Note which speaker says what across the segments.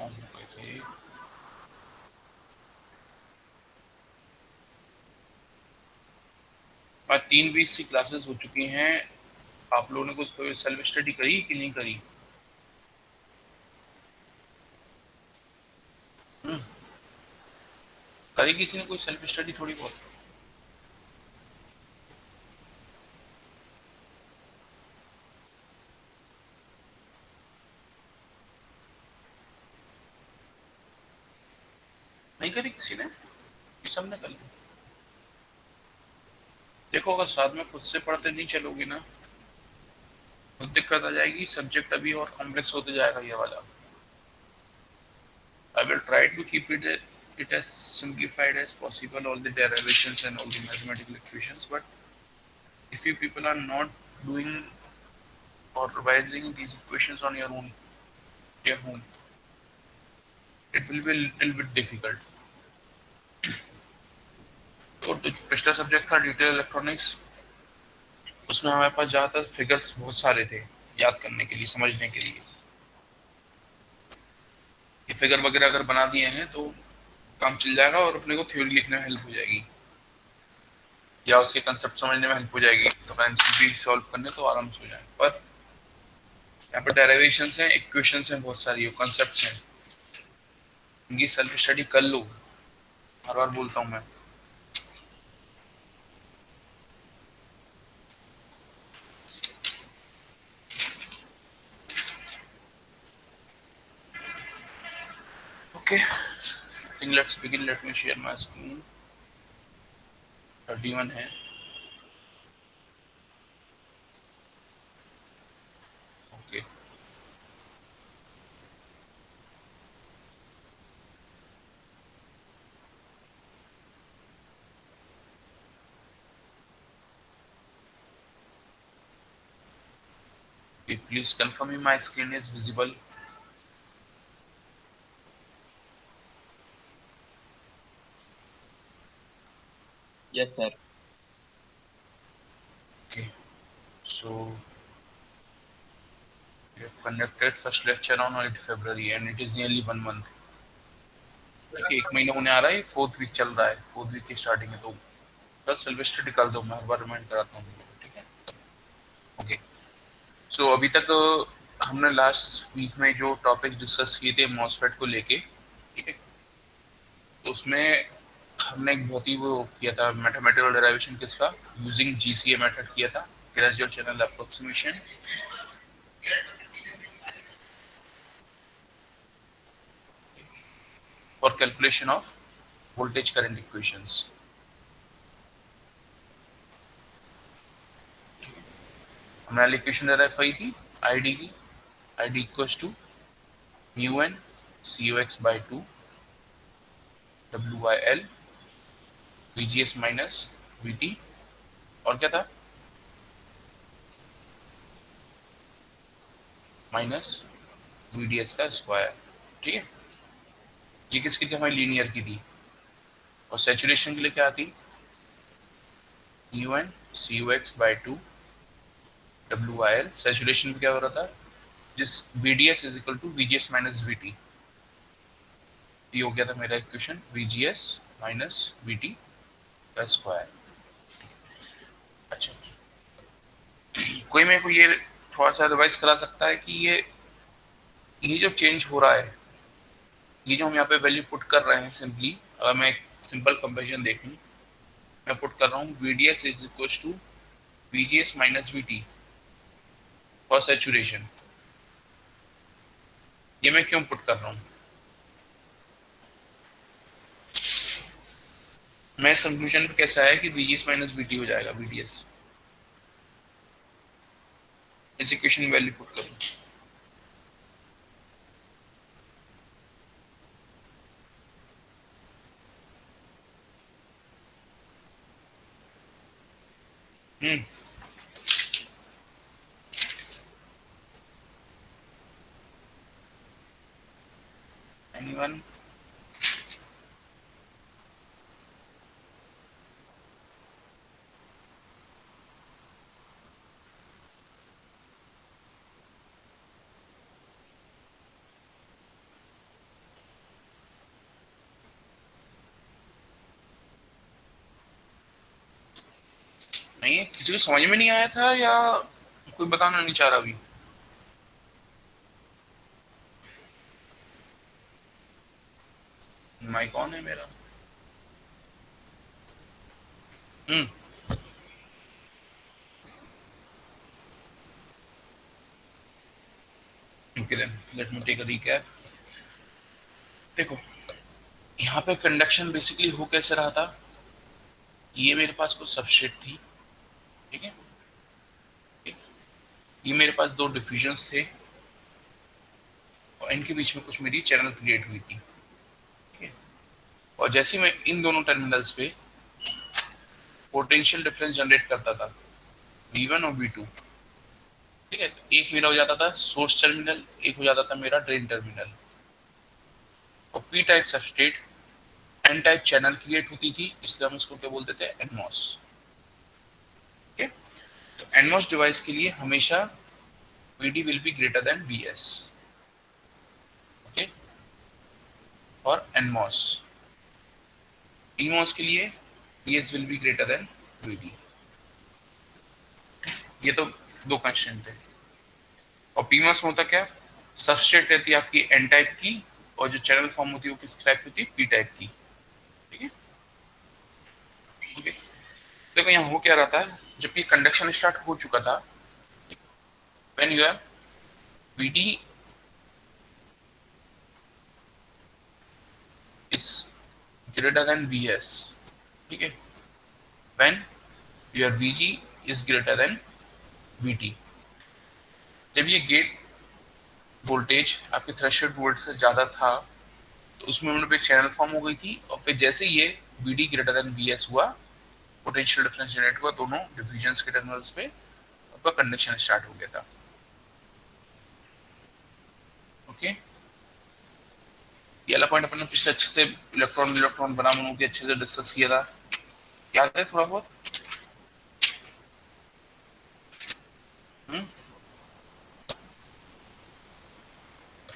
Speaker 1: 9 हो गए थे। मैं 3 वीक की क्लासेस हो चुकी हैं। आप लोगों ने कुछ सेल्फ स्टडी करी कि नहीं करी? करी किसी ने कोई सेल्फ स्टडी थोड़ी बहुत? नहीं करी किसी ने? कि सबने कर ली? देखो, अगर साथ में खुद से पढ़ते नहीं चलोगी ना, तो दिक्कत आ जाएगी। सब्जेक्ट अभी और कॉम्प्लेक्स होते जाएगा ये वाला। I will try to keep it as simplified as possible, all the derivations and all the mathematical equations. But if you people are not doing or revising these equations on your home, it will be a little bit difficult. तो जो पिछला subject था detail electronics, उसमें हमारे पास ज़्यादातर figures बहुत सारे थे याद करने के लिए, समझने के लिए। ये फिगर वगैरह अगर बना दिए हैं तो काम चल जाएगा और अपने को थ्योरी लिखने में हेल्प हो जाएगी, या उसके कंसेप्ट समझने में हेल्प हो जाएगी। तो एमसीक्यू सॉल्व करने तो आराम से हो जाए। पर यहाँ पर डेरिवेशंस हैं, इक्वेशंस हैं, बहुत सारी कॉन्सेप्ट्स हैं, इनकी सेल्फ स्टडी कर लो। हर बार बोलता हूँ मैं। Okay, I think let's begin. Let me share my screen. 31 है। Okay, please confirm me my screen is visible.
Speaker 2: Yes, sir.
Speaker 1: Okay, so we have conducted first lecture on 8 February and it is nearly 1 month। देखिए, 1 महीना होने आ रहा है, 4th week चल रहा है, 4th week की स्टार्टिंग है। तो बस सेल्फ स्टडी कर दो, मैं हर बार रिमाइंड कराता हूँ। ठीक है, ओके। सो अभी तक हमने लास्ट वीक में जो टॉपिक डिस्कस किए थे मॉसफेट को लेके, ठीक है, तो उसमें हमने एक बहुत ही वो किया था, मैथमेटिकल डेरिवेशन किसका, यूजिंग जीसीए मेथड किया था, gradual channel approximation, for calculation of voltage current equations. हमने इक्वेशन डेराइव की आईडी की, ID equals to mu N C O X by 2 W I L V G S minus V T, और क्या था, minus V D S का square. ठीक है, ये किसकी थी, हमारी लीनियर की थी। और सेचुरेशन के लिए क्या थी, U N C U X by 2 W I L. Saturation में क्या हो रहा था, जिस V D S is equal to V G S minus V T. ये हो गया था मेरा equation, V G S minus V T का स्क्वायर। अच्छा, कोई मेरे को ये थोड़ा सा रिवाइज करा सकता है कि ये जो चेंज हो रहा है, ये जो हम यहाँ पे वैल्यू पुट कर रहे हैं, सिंपली अगर मैं एक सिंपल कंपेरिजन देखूँ, मैं पुट कर रहा हूँ V D S is equal to V G S minus V T for saturation. ये मैं क्यों पुट कर रहा हूँ? मैं कंक्लूजन पे कैसा है कि we G S minus V T हो जाएगा वी डी एस। इस इक्वेशन में वैल्यू पुट करूँ। हम्म, एनीवन? नहीं, किसी को समझ में नहीं आया था या कोई बताना नहीं चाह रहा अभी? माइक ऑन है मेरा। Hmm. Okay then let me take a recap. देखो, यहाँ पे कंडक्शन बेसिकली हो कैसे रहा था, ये मेरे पास कुछ सबस्ट्रेट थी, ठीक है, ये मेरे पास दो डिफ्यूजन्स थे और इनके बीच में कुछ मेरी चैनल क्रिएट हुई थी, ठीक है। और जैसे ही मैं इन दोनों टर्मिनल्स पे पोटेंशियल डिफरेंस जनरेट करता था, V1 और V2, ठीक है, तो एक मेरा हो जाता था सोर्स टर्मिनल, एक हो जाता था मेरा ड्रेन टर्मिनल। और P type substrate N type channel create होती थी, इसलिए हम इसको क्या बोलते थे, एनमॉस। ठीक है, तो एनमॉस डिवाइस के लिए हमेशा VD will be greater than VS। Okay, और एनमॉस। PMOS के लिए VS will be greater than VD। ये तो दो कंस्टेंट है। और PMOS में होता क्या, सबस्ट्रेट रहती है आपकी एन टाइप की और जो चैनल फॉर्म होती है वो किस टाइप की होती है, पी टाइप की। ठीक है, ठीक है। देखो यहाँ हो क्या रहा था, जब ये कंडक्शन स्टार्ट हो चुका था, when you have VD is greater then VS, ठीक है, when your VG is greater then VT। जब ये गेट वोल्टेज आपके थ्रेशोल्ड वोल्टेज से ज्यादा था, तो उस मोमेंट पे चैनल फॉर्म हो गई थी, और फिर जैसे ये VD ग्रेटर देन VS हुआ, पोटेंशियल डिफरेंस जनरेट हुआ दोनों डिफ्यूजन्स के टर्मिनल्स पे, आपका कंडक्शन स्टार्ट हो गया था। ओके, ये वाला पॉइंट अपने पिछले अच्छे से इलेक्ट्रॉन इलेक्ट्रॉन बना बनू के अच्छे से डिस्कस किया था, याद है थोड़ा बहुत? हम्म।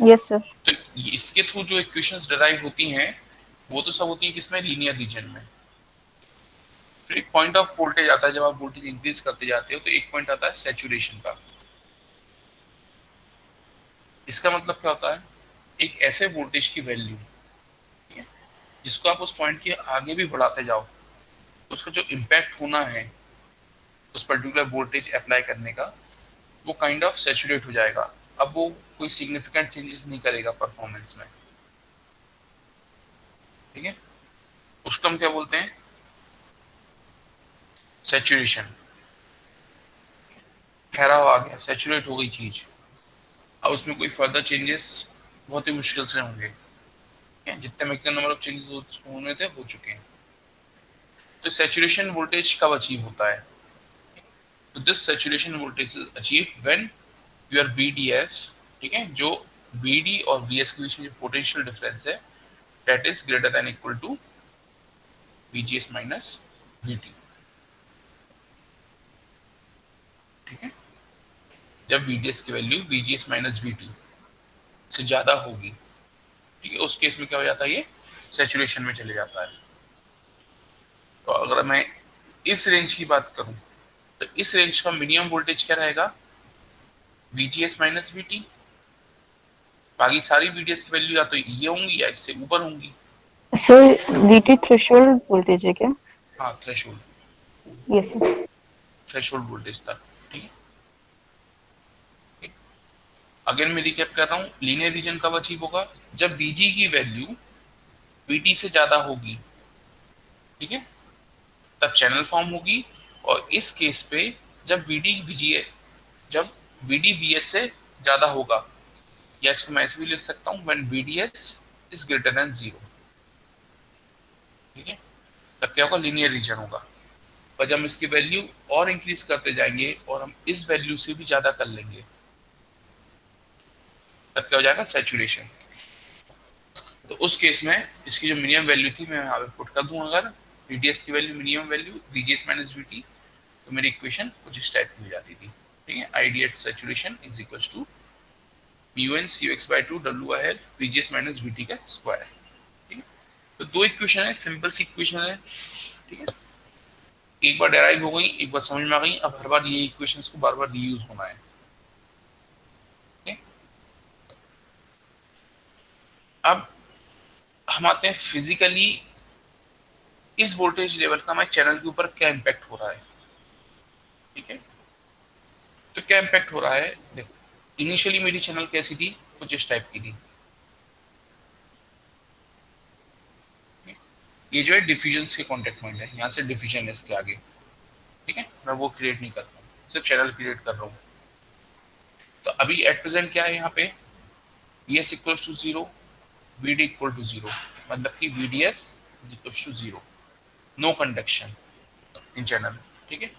Speaker 3: Yes sir.
Speaker 1: तो इसके थ्रू जो इक्वेशंस डिराइव होती हैं वो तो सब होती है किसमें, लीनियर रीजन में। फिर एक पॉइंट ऑफ वोल्टेज आता है, जब आप वोल्टेज इंक्रीज करते जाते हो तो एक पॉइंट आता है सैचुरेशन का। इसका मतलब क्या होता है, एक ऐसे वोल्टेज की वैल्यू, ठीक है, जिसको आप उस पॉइंट के आगे भी बढ़ाते जाओ, तो उसका जो इम्पैक्ट होना है उस पर्टिकुलर वोल्टेज अप्लाई करने का, वो काइंड ऑफ सैचुरेट हो जाएगा। अब वो कोई सिग्निफिकेंट चेंजेस नहीं करेगा परफॉर्मेंस में, ठीक है। उसको हम क्या बोलते हैं, सैचुरेशन। ठहराव आ गया, सैचुरेट हो गई चीज, अब उसमें कोई फर्दर चेंजेस बहुत ही मुश्किल से होंगे, ठीक है? जितने मैक्सिमम नंबर ऑफ चेंजेस होने थे हो चुके हैं। तो सैचुरेशन वोल्टेज कब अचीव होता है, तो this saturation voltage is achieve when your VDS, ठीक है, जो VD और VS के बीच में जो पोटेंशियल डिफरेंस है, that is greater than equal to VGS minus VT। ठीक है, जब VDS की वैल्यू VGS माइनस VT से ज्यादा होगी, ठीक है, उस केस में क्या हो जाता है, ये सैचुरेशन में चले जाता है। तो अगर मैं इस रेंज की बात करूं, तो इस रेंज का मिनिमम वोल्टेज क्या रहेगा, VGS माइनस VT। बाकी सारी VDS की वैल्यू या तो ये होंगी या इससे ऊपर होंगी।
Speaker 3: सर वीटी थ्रेशोल्ड वोल्टेज है क्या?
Speaker 1: हाँ, threshold,
Speaker 3: yes sir.
Speaker 1: Threshold voltage था, ठीक है। अगेन मैं रिकैप कर रहा हूँ, लीनियर रीजन कब अचीव होगा, जब VG की वैल्यू VT से ज्यादा होगी, ठीक है, तब चैनल फॉर्म होगी। और इस केस पे जब जब VD VS से ज्यादा होगा, या इसको मैं ऐसे भी लिख सकता हूँ, when VDS is greater then 0, ठीक है, तब क्या होगा, लीनियर रीजन होगा। पर जब हम इसकी वैल्यू और इंक्रीज करते जाएंगे और हम इस वैल्यू से भी ज्यादा कर लेंगे, तब क्या हो जाएगा, सैचुरेशन। तो उस केस में इसकी जो मिनिमम वैल्यू थी मैं यहाँ पे पुट कर दूं, अगर VDS की value minimum value VGS minus VT, तो मेरी इक्वेशन कुछ इस टाइप की हो जाती थी, ठीक है। Ideal saturation is equal to mu C X by two WIL VGS minus VT का स्क्वायर, ठीक है। तो दो इक्वेशन है, सिंपल सी इक्वेशन है, ठीक है। एक बार डेराइव हो गई, एक बार समझ में आ गई, अब हर बार ये इक्वेशंस को बार बार रीयूज होना है। okay? अब हम आते हैं फिजिकली इस वोल्टेज लेवल का हमारे चैनल के ऊपर क्या इम्पैक्ट हो रहा है। ठीक है, तो क्या इम्पैक्ट हो रहा है, देखो इनिशियली मेरी चैनल कैसी थी, कुछ इस टाइप की थी। ये जो है डिफ्यूजन के कॉन्टेक्ट पॉइंट है, यहाँ से डिफ्यूजन है इसके आगे। ठीक है, मैं वो क्रिएट नहीं कर रहा हूँ, सिर्फ चैनल क्रिएट कर रहा हूँ। तो अभी एट प्रेजेंट क्या है यहाँ पे, V S equal to zero, V D equal to zero, मतलब कि V D S is equal to zero, no conduction in channel. ठीक है,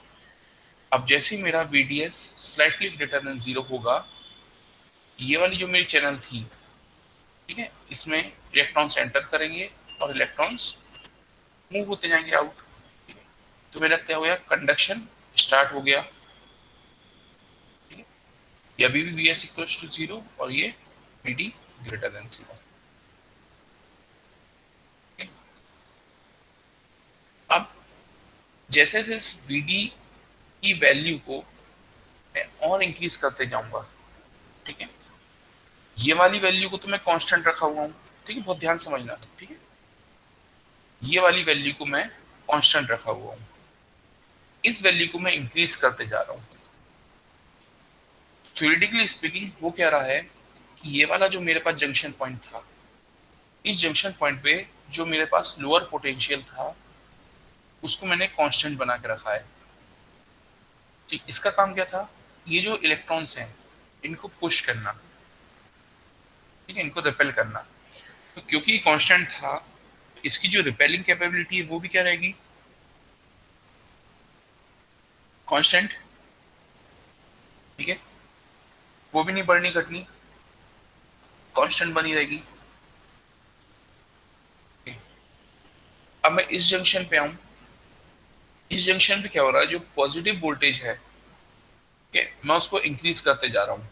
Speaker 1: अब जैसे ही मेरा V D S slightly greater than zero होगा, ये वाली जो मेरी चैनल थी, ठीक है, इसमें इलेक्ट्रॉन्स एंटर करेंगे और इलेक्ट्रॉन्स मूव होते जाएंगे आउट। तो मेरा क्या हो गया, कंडक्शन स्टार्ट हो गया। ठीक है, ये अभी भी V S equal to zero और ये V D greater than zero. अब जैसे जैसे इस वी डी की वैल्यू को मैं और इंक्रीज करते जाऊंगा, ठीक है, ये वाली वैल्यू को तो मैं कांस्टेंट रखा हुआ हूँ। ठीक है, बहुत ध्यान समझना। ठीक है, ये वाली वैल्यू को मैं कांस्टेंट रखा हुआ हूँ, इस वैल्यू को मैं इंक्रीज करते जा रहा हूँ। थ्योरेटिकली स्पीकिंग वो कह रहा है कि ये वाला जो मेरे पास जंक्शन पॉइंट था, इस जंक्शन पॉइंट पे जो मेरे पास लोअर पोटेंशियल था उसको मैंने कांस्टेंट बना के रखा है। ठीक, इसका काम क्या था, ये जो इलेक्ट्रॉन्स हैं इनको पुश करना, ठीक है, इनको रिपेल करना। तो क्योंकि ये कांस्टेंट था, इसकी जो रिपेलिंग कैपेबिलिटी है वो भी क्या रहेगी, कांस्टेंट। ठीक है, वो भी नहीं बढ़नी घटनी, कांस्टेंट बनी रहेगी। अब मैं इस जंक्शन पे आऊं, इस जंक्शन पे क्या हो रहा है, जो पॉजिटिव वोल्टेज है, ठीक है, मैं उसको इंक्रीज करते जा रहा हूं।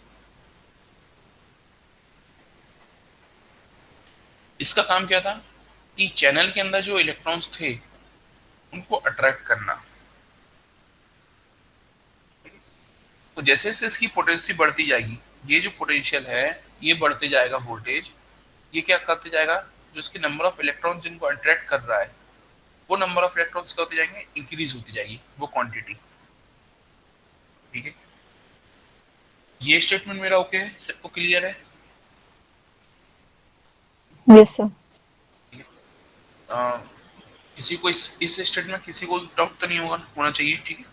Speaker 1: इसका काम क्या था कि चैनल के अंदर जो इलेक्ट्रॉन्स थे उनको अट्रैक्ट करना। तो जैसे जैसे इसकी पोटेंसी बढ़ती जाएगी, ये जो पोटेंशियल है ये बढ़ते जाएगा वोल्टेज, ये क्या करते जाएगा, जो इसके नंबर ऑफ इलेक्ट्रॉन जिनको अट्रैक्ट कर रहा है वो नंबर ऑफ इलेक्ट्रॉन्स क्या होते जाएंगे, इंक्रीज होती जाएगी वो क्वांटिटी। ठीक है, ये स्टेटमेंट मेरा ओके है, सबको क्लियर है।
Speaker 3: Yes sir.
Speaker 1: अ, किसी को इस स्टेटमेंट किसी को डाउट तो नहीं होना चाहिए। ठीक है,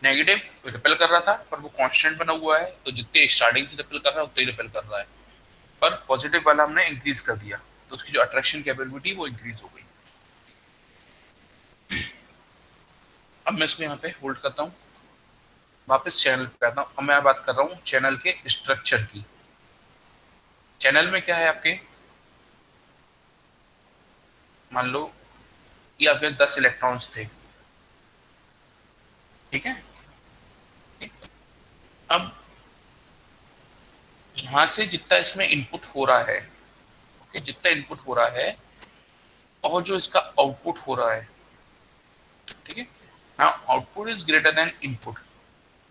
Speaker 1: नेगेटिव रिपेल कर रहा था पर वो कांस्टेंट बना हुआ है, तो जितने स्टार्टिंग से रिपेल कर रहा है उतने ही रिपेल कर रहा है, पर पॉजिटिव वाला हमने इंक्रीज कर दिया तो उसकी जो अट्रैक्शन कैपेबिलिटी वो इंक्रीज हो गई। अब मैं इसको यहाँ पे होल्ड करता हूँ, वापस चैनल पे आता हूँ। अब मैं बात कर रहा हूँ चैनल के स्ट्रक्चर की। चैनल में क्या है आपके, मान लो ये आपके 10 इलेक्ट्रॉन्स थे। ठीक है, अब यहाँ से जितना इसमें इनपुट हो रहा है, ओके, जितना इनपुट हो रहा है और जो इसका आउटपुट हो रहा है, ठीक है, now output is greater then input,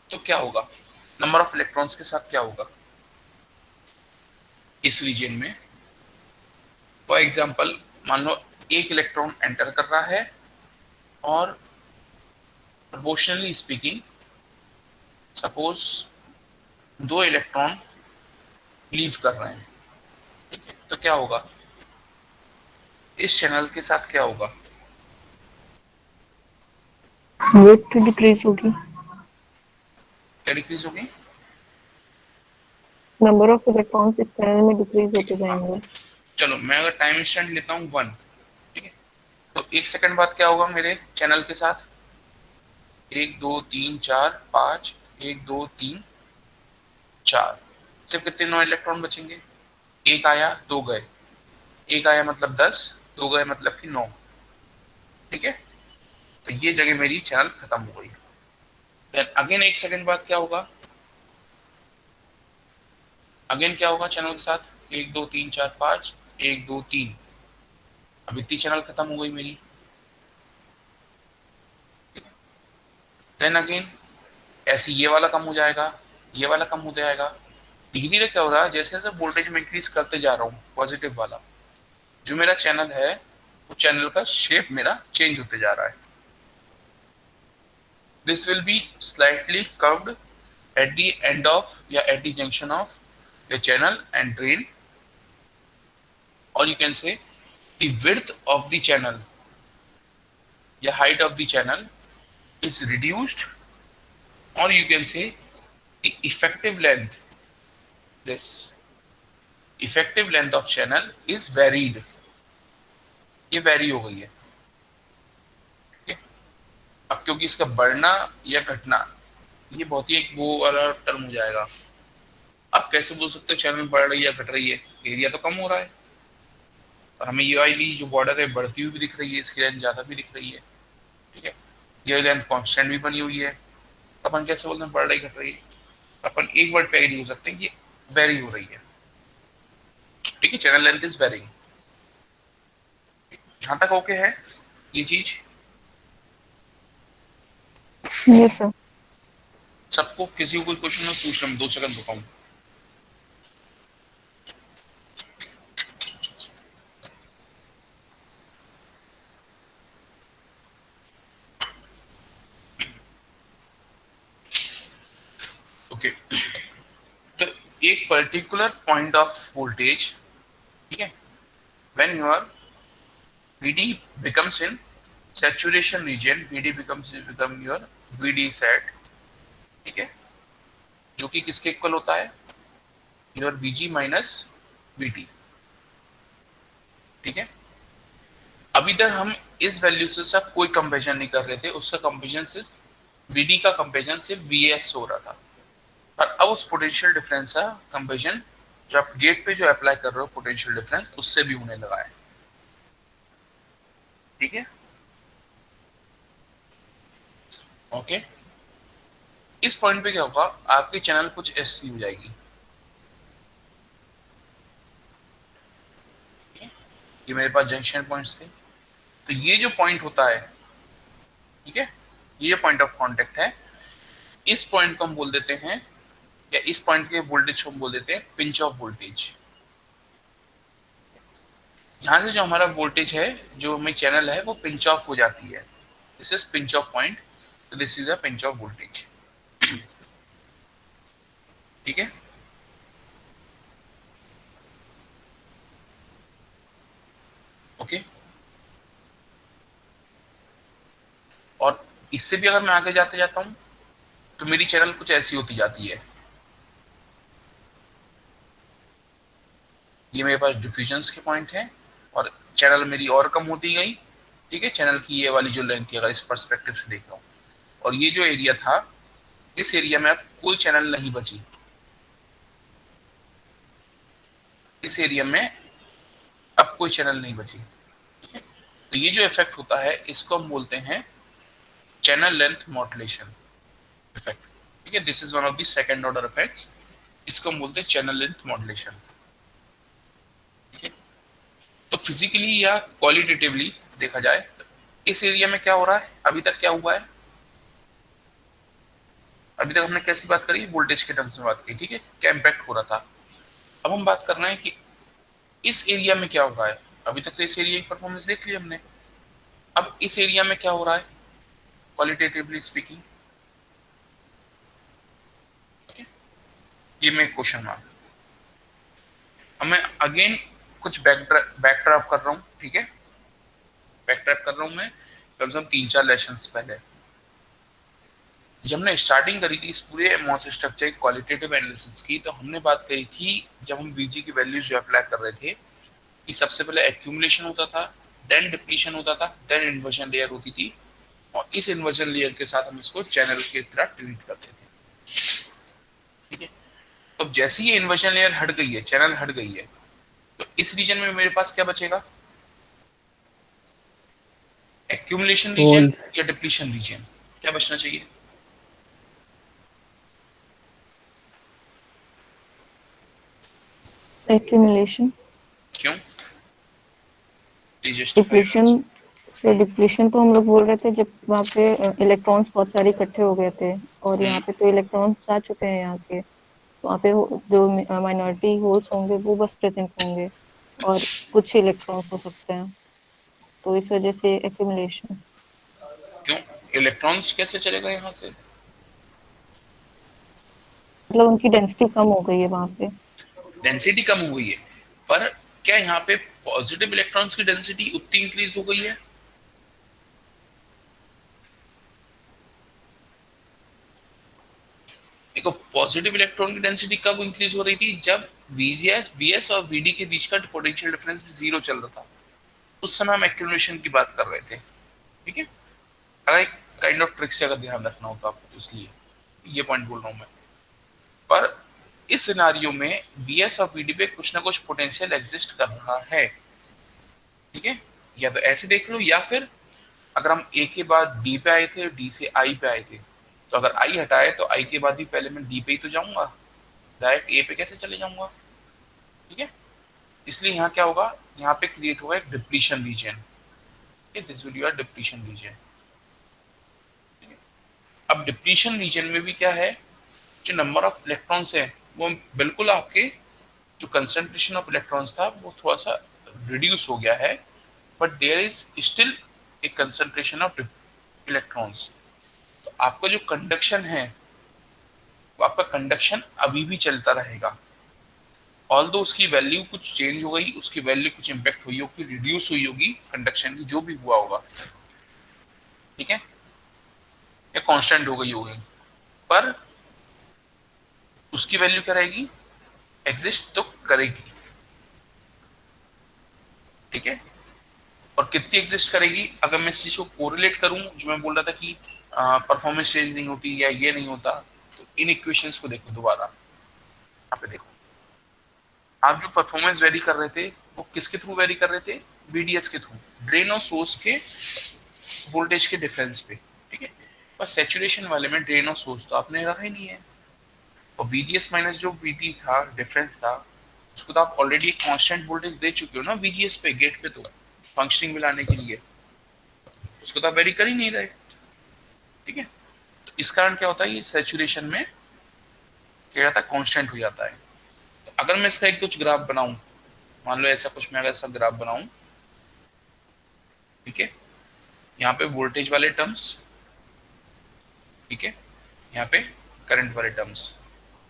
Speaker 1: तो क्या होगा, नंबर ऑफ इलेक्ट्रॉन्स के साथ क्या होगा इस रीजन में। फॉर एग्जांपल मान लो एक इलेक्ट्रॉन एंटर कर रहा है और प्रोपोर्शनली स्पीकिंग सपोज दो इलेक्ट्रॉन लीव कर रहे हैं, तो क्या होगा, इस चैनल के साथ क्या होगा,
Speaker 3: वेट डिक्रीज होगी,
Speaker 1: क्या डिक्रीज होगी।
Speaker 3: नंबर ऑफ इलेक्ट्रॉन्स इस चैनल में डिक्रीज
Speaker 1: ठीक
Speaker 3: होते
Speaker 1: है, हाँ,
Speaker 3: जाएंगे।
Speaker 1: चलो मैं अगर टाइम इंस्टेंट लेता हूँ 1, ठीक है, तो एक सेकंड बाद क्या होगा मेरे चैनल के साथ, 1 2 3 4 5, 1 2 3 4, सिर्फ कितने 9 इलेक्ट्रॉन बचेंगे, एक आया दो गए, एक आया मतलब 10, दो गए मतलब कि 9। ठीक है, तो ये जगह मेरी चैनल खत्म हो गई। देन अगेन एक सेकंड बाद क्या होगा, अगेन क्या होगा चैनल के साथ, 1 2 3 4 5, 1 2 3, अब इतनी चैनल खत्म हो गई मेरी। देन अगेन ऐसे ये वाला कम हो जाएगा, ये वाला कम हो जाएगा। धीरे धीरे क्या हो रहा है, जैसे जैसे वोल्टेज में इंक्रीज करते जा रहा हूँ पॉजिटिव वाला, जो मेरा चैनल है वो चैनल का शेप मेरा चेंज होते जा रहा है। This will be slightly curved at the end of या at the junction of the channel and drain, or you can say the width of the channel या height of the channel is reduced, or you can say the effective length, this effective length of channel is varied, ये vary हो गई है। ठीक है, अब क्योंकि इसका बढ़ना या घटना ये बहुत ही एक वो वाला टर्म हो जाएगा। आप कैसे बोल सकते हो चैनल बढ़ रही है या घट रही है, एरिया तो कम हो रहा है और हमें ये वाली जो बॉर्डर है बढ़ती हुई भी दिख रही है, इसकी लेंथ ज्यादा भी दिख रही है। ठीक है, ये लेंथ कांस्टेंट भी बनी हुई है, अपन कैसे बोलते हैं बढ़ रही घट रही है, अपन एक वर्ड पे एग्री हो सकते हैं कि वेरी हो रही है। ठीक है, चैनल लेंथ इज वेरिंग। जहां तक ओके है ये चीज
Speaker 3: यस सर।
Speaker 1: सबको, किसी को कोई क्वेश्चन में पूछ रहा हूँ, 2 सेकंड रुकाऊं। ओके, तो एक पर्टिकुलर पॉइंट ऑफ वोल्टेज, ठीक है, when your VD becomes in saturation region, VD become your VD set, ठीक है, जो कि किसके इक्वल होता है, योर VG माइनस VT। ठीक है, अभी तक हम इस वैल्यू से सब कोई कंपेरिजन नहीं कर रहे थे, उसका कंपेरिजन सिर्फ VD का कंपेरिजन सिर्फ VS हो रहा था, और अब उस पोटेंशियल डिफरेंस का कंपेरिजन जो आप गेट पे जो अप्लाई कर रहे हो पोटेंशियल डिफरेंस उससे भी होने लगा है। ठीक है, ओके, इस पॉइंट पे क्या होगा, आपकी चैनल कुछ ऐसी हो जाएगी। ये मेरे पास जंक्शन पॉइंट्स थे, तो ये जो पॉइंट होता है, ठीक है, ये पॉइंट ऑफ कांटेक्ट है, इस पॉइंट को हम बोल देते हैं, या इस पॉइंट के वोल्टेज को हम बोल देते हैं पिंच ऑफ वोल्टेज। यहां से जो हमारा वोल्टेज है, जो हमें चैनल है, वो पिंच ऑफ हो जाती है। This is pinch off point, तो this is a pinch off voltage. ठीक है, ओके, और इससे भी अगर मैं आगे जाते जाता हूं तो मेरी चैनल कुछ ऐसी होती जाती है। ये मेरे पास डिफ्यूजन्स के पॉइंट है और चैनल मेरी और कम होती गई। ठीक है, चैनल की ये वाली जो लेंथ थी, अगर इस परस्पेक्टिव से देख रहा हूँ, और ये जो एरिया था, इस एरिया में अब कोई चैनल नहीं बची, इस एरिया में अब कोई चैनल नहीं बची। ठीक है, तो ये जो इफेक्ट होता है इसको हम बोलते हैं चैनल लेंथ मॉड्यूलेशन इफेक्ट। ठीक है, this is one of the second order effects, इसको हम बोलते हैं चैनल लेंथ मॉड्यूलेशन। ठीक है, तो फिजिकली या क्वालिटेटिवली देखा जाए तो इस एरिया में क्या हो रहा है, अभी तक क्या हुआ है, अभी तक हमने कैसी बात करी, वोल्टेज के टर्म्स में बात की। ठीक है, क्या इम्पैक्ट हो रहा था। अब हम बात कर रहे हैं कि इस एरिया में क्या हो रहा है। अभी तक तो इस एरिया की परफॉर्मेंस देख ली हमने, अब इस एरिया में क्या हो रहा है क्वालिटेटिवली स्पीकिंग। ये मैं क्वेश्चन मार्क, अब मैं अगेन कुछ बैकट्रैप कर रहा हूँ। ठीक है, बैकट्रैप कर रहा हूँ मैं कम से कम 3-4 लेसन्स पहले, जब हमने स्टार्टिंग करी थी इस पूरे मॉस स्ट्रक्चर क्वालिटेटिव एनालिसिस की, तो हमने बात करी थी जब हम बीजी की वैल्यूज जो अप्लाई कर रहे थे कि सबसे पहले एक्यूमुलेशन होता था, देन डिप्लीशन होता था, देन इन्वर्जन लेयर होती थी, और इस इन्वर्जन लेयर के साथ हम इसको चैनल की तरह ट्रीट करते थे। ठीक है, तो जैसे ही ये इन्वर्जन लेयर हट गई है, चैनल हट गई है, तो इस रीजन में मेरे पास क्या बचेगा, एक्यूमुलेशन रीजन या डिप्लीशन रीजन, क्या बचना चाहिए।
Speaker 3: एक्यूमुलेशन।
Speaker 1: क्यों, प्लीज जस्टिफाई।
Speaker 3: डिप्लीशन तो डिप्लीशन तो हम लोग बोल रहे थे जब वहाँ पे इलेक्ट्रॉन्स बहुत सारे इकट्ठे हो गए थे, और यहाँ पे तो इलेक्ट्रॉन्स जा चुके हैं यहाँ के, तो वहाँ पे जो माइनॉरिटी होल्स होंगे वो बस प्रेजेंट होंगे, और कुछ इलेक्ट्रॉन्स हो सकते हैं, तो इस वजह से एक्यूमुलेशन।
Speaker 1: क्यों? इलेक्ट्रॉन्स कैसे चलेगा यहाँ से?
Speaker 3: मतलब उनकी डेंसिटी कम हो गई है वहाँ पे।
Speaker 1: डेंसिटी कम हो गई है, पर क्या यहाँ पे पॉजिटिव इलेक्ट्रॉन्स की डेंसिटी उतनी इंक्रीज हो गई है? देखो, पॉजिटिव इलेक्ट्रॉन की डेंसिटी कब इंक्रीज हो रही थी? जब वीएस और वीडी के बीच का पोटेंशियल डिफरेंस भी जीरो चल रहा था, उस समय हम एक्यूमुलेशन की बात कर रहे थे। ठीक है, अगर एक काइंड ऑफ ट्रिक से अगर ध्यान रखना होता आपको, तो इसलिए ये पॉइंट बोल रहा हूं मैं। पर इस सिनारियो में वीएस और वीडी पे कुछ ना कुछ पोटेंशियल एग्जिस्ट कर रहा है। ठीक है, या तो ऐसे देख लो, या फिर अगर हम ए के बाद डी पे आए थे, डी से आई पे आए थे, तो अगर आई हटाए तो आई के बाद भी पहले मैं डी पे ही तो जाऊंगा, डायरेक्ट ए पे कैसे चले जाऊंगा? ठीक है, इसलिए यहाँ क्या होगा, यहाँ पे क्रिएट होगा एक depletion region. This will your depletion region. अब डिप्लीशन रीजन में भी क्या है, जो नंबर ऑफ इलेक्ट्रॉन्स है वो बिल्कुल आपके, जो कंसंट्रेशन ऑफ इलेक्ट्रॉन्स था वो थोड़ा सा रिड्यूस हो गया है, but there is still a concentration of electrons. तो आपका जो कंडक्शन है, वो आपका कंडक्शन अभी भी चलता रहेगा, ऑल दो उसकी वैल्यू कुछ चेंज हो गई, उसकी वैल्यू कुछ इंपैक्ट हुई होगी, रिड्यूस हुई होगी कंडक्शन की, जो भी हुआ होगा। ठीक है, या कांस्टेंट हो गई होगी, पर उसकी वैल्यू क्या रहेगी? एग्जिस्ट तो करेगी। ठीक है, और कितनी एग्जिस्ट करेगी? अगर मैं इस चीज को कोरिलेट करूं, जो मैं बोल रहा था कि परफॉर्मेंस चेंज नहीं होती या ये नहीं होता, तो इन इक्वेशंस को देखो दोबारा। यहाँ पे देखो, आप जो परफॉर्मेंस वेरी कर रहे थे वो किसके थ्रू वेरी कर रहे थे? वीडीएस के थ्रू, ड्रेन और सोर्स के वोल्टेज के डिफरेंस पे। ठीक है, पर सैचुरेशन वाले में ड्रेन और सोर्स तो आपने रखा ही नहीं है, और वीजीएस माइनस जो वीटी था, डिफरेंस था, उसको तो आप ऑलरेडी एक कांस्टेंट वोल्टेज दे चुके हो ना वीजीएस पे, गेट पे, तो फंक्शनिंग में लाने के लिए उसको तो आप वेरी कर ही नहीं रहे। ठीक है, तो इस कारण क्या होता है, ये सैचुरेशन में क्या जाता है, कांस्टेंट हो जाता है। तो अगर मैं इसका एक कुछ ग्राफ बनाऊं, मान लो ऐसा कुछ मैं अगर इसका ग्राफ बनाऊं, ठीक है, यहाँ पे वोल्टेज वाले टर्म्स, ठीक है, यहाँ पे करंट वाले टर्म्स,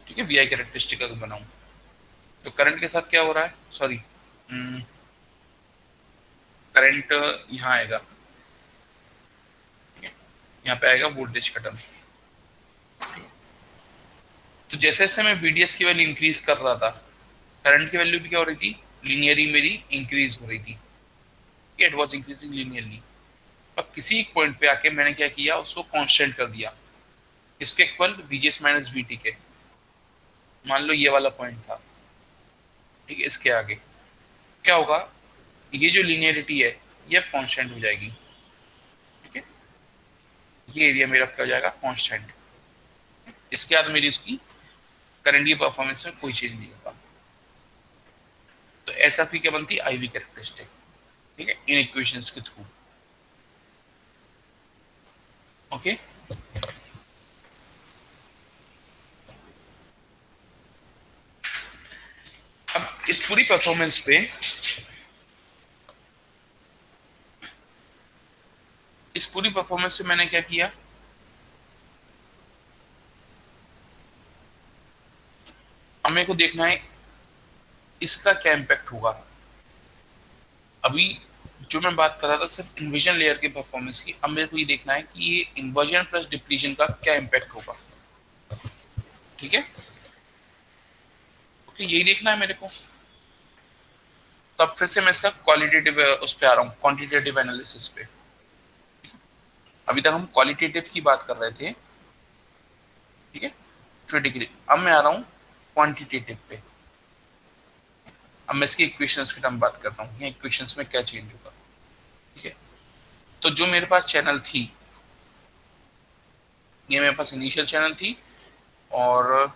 Speaker 1: ठीक है, वीआई कैरेक्टरिस्टिक अगर बनाऊं, तो करंट के साथ क्या हो रहा है, सॉरी, करंट यहाँ आएगा, ठीक है, यहाँ पे आएगा वोल्टेज का टर्म। तो जैसे जैसे मैं वीडीएस की वैल्यू इंक्रीज कर रहा था, करंट की वैल्यू भी क्या हो रही थी, लीनियरली मेरी इंक्रीज हो रही थी। It was increasing linearly. अब किसी एक पॉइंट पे आके मैंने क्या किया, उसको कांस्टेंट कर दिया, इसके इक्वल वीजीएस माइनस वीटी के, मान लो ये वाला पॉइंट था। ठीक है, इसके आगे क्या होगा, ये जो लीनियरिटी है ये कांस्टेंट हो जाएगी। ठीक है, ये एरिया मेरा क्या हो जाएगा, कांस्टेंट। इसके बाद मेरी उसकी करंट की परफॉर्मेंस में कोई चेंज नहीं होगा। तो ऐसा फिर क्या बनती है, आईवी कैरेक्टरिस्टिक। ठीक है, इन इक्वेशंस के थ्रू। ओके, अब इस पूरी परफॉर्मेंस पे, इस पूरी परफॉर्मेंस से मैंने क्या किया, अब मेरे को देखना है इसका क्या इम्पैक्ट होगा। अभी जो मैं बात कर रहा था सिर्फ इन्वर्जन लेयर के परफॉर्मेंस की, अब मेरे को ये देखना है कि ये इन्वर्जन प्लस डिप्लीशन का क्या इम्पैक्ट होगा। ठीक है, ओके, यही देखना है मेरे को। तब फिर से मैं इसका क्वालिटेटिव उस पे आ रहा हूँ, क्वांटिटेटिव एनालिसिस पे। अभी तक हम क्वालिटेटिव की बात कर रहे थे, ठीक है, थ्योरेटिकली। अब मैं आ रहा हूँ क्वांटिटेटिव पे। अब मैं इसकी इक्वेशंस की टर्म बात करता हूँ, इक्वेशंस में क्या चेंज होगा। ठीक है, तो जो मेरे पास चैनल थी, ये मेरे पास इनिशियल चैनल थी, और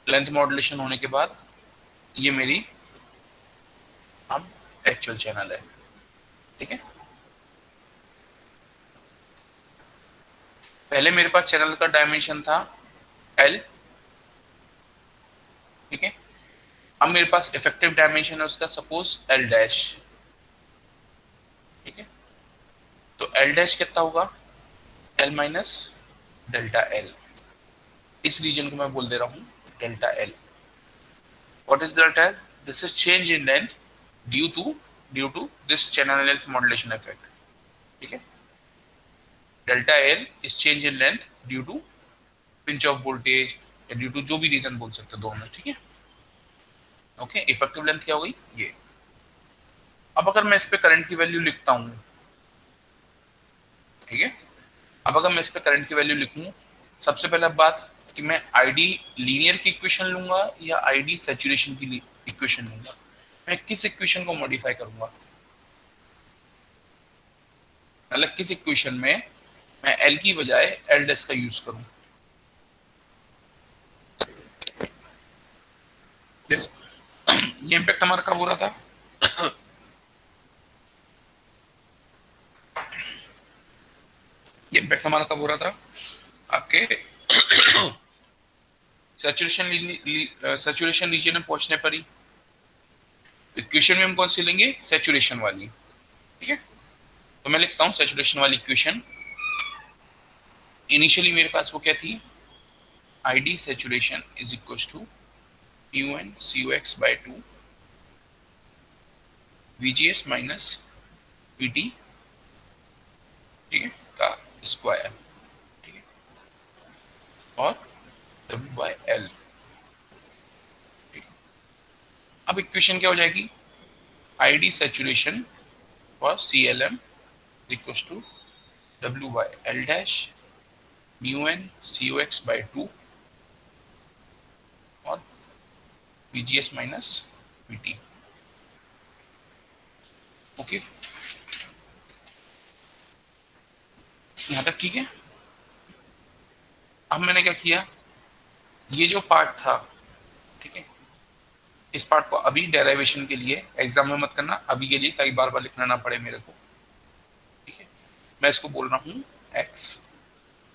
Speaker 1: लेंथ मॉड्यूलेशन होने के बाद ये मेरी अब एक्चुअल चैनल है। ठीक है, पहले मेरे पास चैनल का डायमेंशन था L, ठीक है, अब मेरे पास इफेक्टिव डायमेंशन है उसका सपोज L डैश, ठीक है, तो L डैश कितना होगा, L माइनस डेल्टा L, इस रीजन को मैं बोल दे रहा हूं delta L। What is delta L? This is change in length due to this channel length modulation effect, ठीक है, delta L is change in length due to pinch off voltage या ड्यू टू जो भी reason बोल सकते हो दोनों, ठीक है। ओके, इफेक्टिव लेंथ क्या हो गई ये। अब अगर मैं इस पे करंट की वैल्यू लिखता हूं, ठीक है, अब अगर मैं इस पे करंट की वैल्यू लिखूं, सबसे पहले बात कि मैं आईडी लीनियर की इक्वेशन लूंगा या आईडी सैचुरेशन की इक्वेशन लूंगा, मैं किस इक्वेशन को मॉडिफाई करूंगा, मतलब किस इक्वेशन में मैं एल की बजाय एल डैश का यूज करूं। ये इम्पैक्ट हमारा कब हो रहा था, ये इम्पैक्ट हमारा कब हो रहा था, आपके सैचुरेशन रीजन में पहुंचने पर ही। इक्वेशन में हम कौन सी लेंगे, सैचुरेशन वाली, ठीक है, तो मैं लिखता हूं सैचुरेशन वाली इक्वेशन। इनिशियली मेरे पास वो क्या थी, ID saturation is equal to mu N C O X by 2 VGS minus VT, ठीक है, का स्क्वायर, ठीक है, और W बाई L, ठीक है। अब इक्वेशन क्या हो जाएगी, ID saturation for CLM equal to W by L dash mu N COX by 2 और VGS माइनस VT। ओके, यहां तक ठीक है। अब मैंने क्या किया, ये जो पार्ट था, ठीक है, इस पार्ट को अभी डेरिवेशन के लिए एग्जाम में मत करना, अभी के लिए कई बार बार लिखना ना पड़े मेरे को, ठीक है, मैं इसको बोल रहा हूँ x,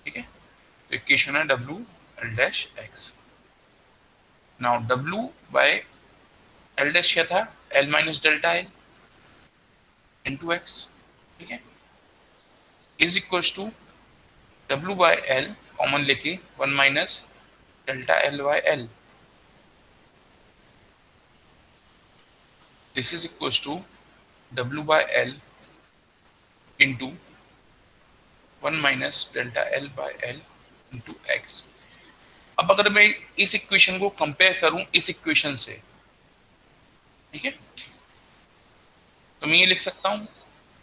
Speaker 1: ठीक है, तो इक्वेशन है W L dash x। Now W by L dash क्या था, L minus delta L into X, ठीक है, is equal to W by L common लेके 1 minus delta L by L, this is equal to W by L into 1 minus delta L by L into X. अब अगर मैं इस equation को compare करूं इस इक्वेशन से, ठीक है, तो मैं ये लिख सकता हूं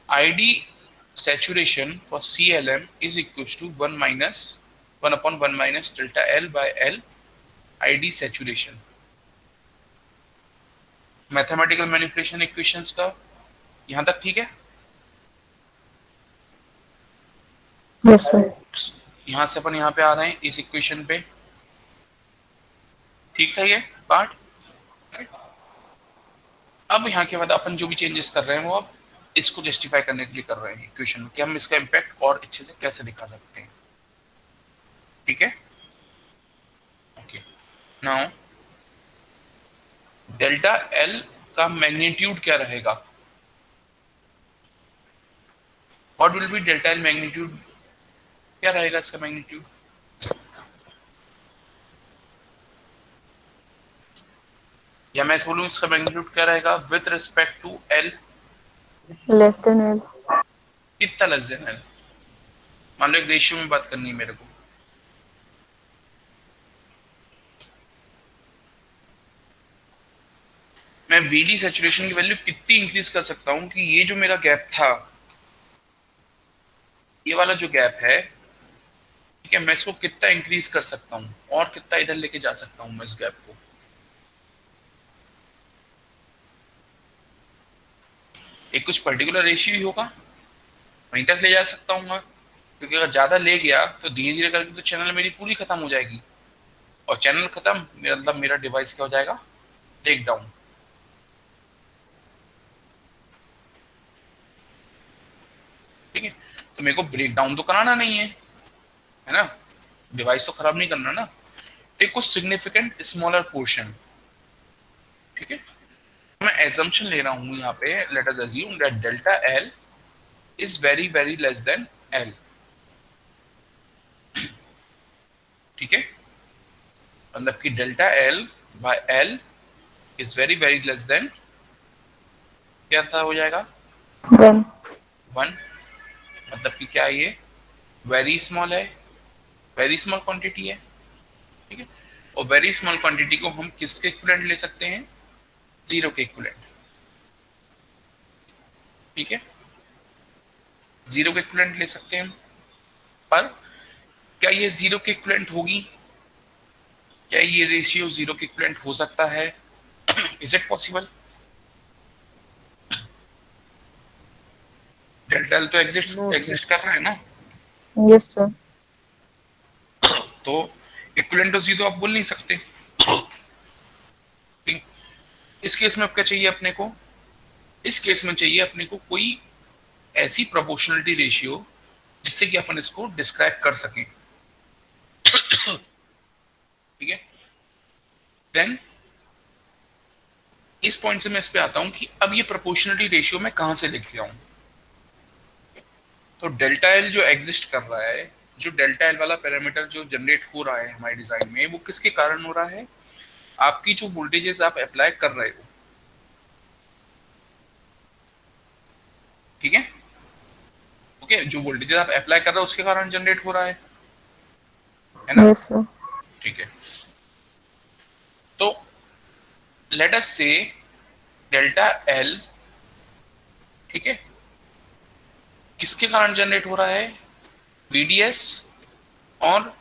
Speaker 1: ID saturation for CLM is equal to 1 upon 1 minus delta L by L ID saturation. Mathematical manipulation equations का यहां तक ठीक है।
Speaker 3: Yes sir.
Speaker 1: यहां से अपन यहां पे आ रहे हैं इस इक्वेशन पे, ठीक था ये पार्ट। अब यहाँ के बाद अपन जो भी चेंजेस कर रहे हैं वो अब इसको जस्टिफाई करने के लिए कर रहे हैं इक्वेशन में कि हम इसका इम्पैक्ट और अच्छे से कैसे दिखा सकते हैं, ठीक है। ओके, नाउ डेल्टा एल का मैग्नीट्यूड क्या रहेगा, what will be delta L magnitude, क्या रहेगा इसका मैग्नीट्यूड, या मैं बोलूं इसका मैग्नीट्यूड क्या रहेगा with respect to L,
Speaker 3: less than L.
Speaker 1: कितना लेस देन एल, मान लो एक रेशियो में बात करनी है मेरे को, मैं VD सैचुरेशन की वैल्यू कितनी इंक्रीज कर सकता हूं कि ये जो मेरा गैप था, ये वाला जो गैप है, ठीक है, मैं इसको कितना इंक्रीज कर सकता हूँ और कितना इधर लेके जा सकता हूँ मैं इस गैप को। एक कुछ पर्टिकुलर रेशियो ही होगा, वहीं तक ले जा सकता हूँ मैं, क्योंकि अगर ज्यादा ले गया तो धीरे धीरे करके तो चैनल मेरी पूरी खत्म हो जाएगी, और चैनल खत्म मेरा मतलब मेरा डिवाइस क्या हो जाएगा, टेक डाउन। ठीक है, तो मेरे को ब्रेक डाउन तो कराना नहीं है ना, डिवाइस तो खराब नहीं करना ना, एक कुछ सिग्निफिकेंट स्मॉलर पोर्शन। ठीक है, मैं एजम्पशन ले रहा हूं यहाँ पे, let us assume that delta L is very very less than L. ठीक है, मतलब कि delta L by L is very very less than, क्या था हो जाएगा,
Speaker 3: 1।
Speaker 1: 1। मतलब कि क्या है ये, वेरी स्मॉल है, वेरी स्मॉल क्वांटिटी है। ठीक है, और वेरी स्मॉल क्वांटिटी को हम किसके इक्विवेलेंट ले सकते हैं, जीरो के इक्विवेलेंट। ठीक है, जीरो के इक्विवेलेंट ले सकते हैं हम, पर क्या ये जीरो के इक्विवेलेंट होगी, क्या ये रेशियो जीरो के इक्विवेलेंट हो सकता है, is it possible? Delta L तो
Speaker 3: नो
Speaker 1: एग्जिस्ट
Speaker 3: सर।
Speaker 1: एग्जिस्ट कर रहा है ना,
Speaker 3: यस सर।
Speaker 1: तो इक्विवेलेंट तो जीरो आप बोल नहीं सकते। ठीक? इस केस में अब क्या चाहिए अपने को, इस केस में चाहिए अपने को कोई ऐसी प्रोपोर्शनलिटी रेशियो जिससे कि अपन इसको डिस्क्राइब कर सकें। ठीक है, देन इस पॉइंट से मैं इस पे आता हूं कि अब ये प्रोपोर्शनलिटी रेशियो मैं कहां से लेके आऊं। तो डेल्टा एल जो एग्जिस्ट कर रहा है, जो डेल्टा एल वाला पैरामीटर जो जनरेट हो रहा है हमारे डिजाइन में, वो किसके कारण हो रहा है, आपकी जो वोल्टेजेस आप अप्लाई कर रहे हो। ठीक है, ओके, जो वोल्टेजेस आप अप्लाई कर रहे हो उसके कारण जनरेट हो रहा है ना।
Speaker 3: Yes sir.
Speaker 1: ठीक है, तो लेट अस से डेल्टा एल, ठीक है, किसके कारण जनरेट हो रहा है, वीडीएस और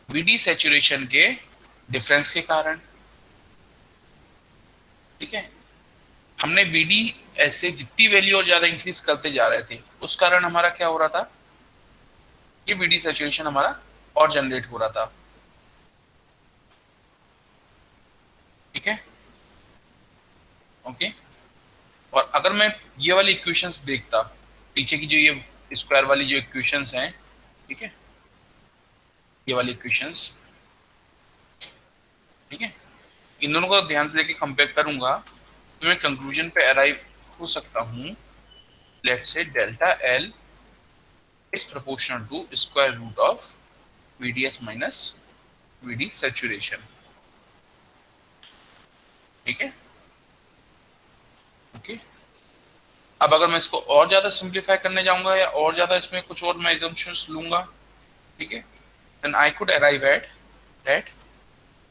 Speaker 1: वीडी सैचुरेशन के डिफरेंस के कारण। ठीक है, हमने वीडी ऐसे जितनी वैल्यू और ज्यादा इंक्रीज करते जा रहे थे, उस कारण हमारा क्या हो रहा था, ये वीडी सैचुरेशन हमारा और जनरेट हो रहा था। ठीक है, ओके, और अगर मैं ये वाली इक्वेशंस देखता, पीछे की जो ये स्क्वायर वाली जो इक्वेशंस हैं, ठीक है, ये वाली इक्वेशंस, ठीक है, इन दोनों को ध्यान से लेके कंपेयर करूंगा तो मैं कंक्लूजन पे अराइव हो सकता हूं, let's say delta L is proportional to square root of VDS minus VD saturation। ठीक है, ओके, अब अगर मैं इसको और ज्यादा सिंप्लीफाई करने जाऊंगा या और ज्यादा इसमें कुछ और मैं assumptions लूंगा, ठीक है, then I could arrive at that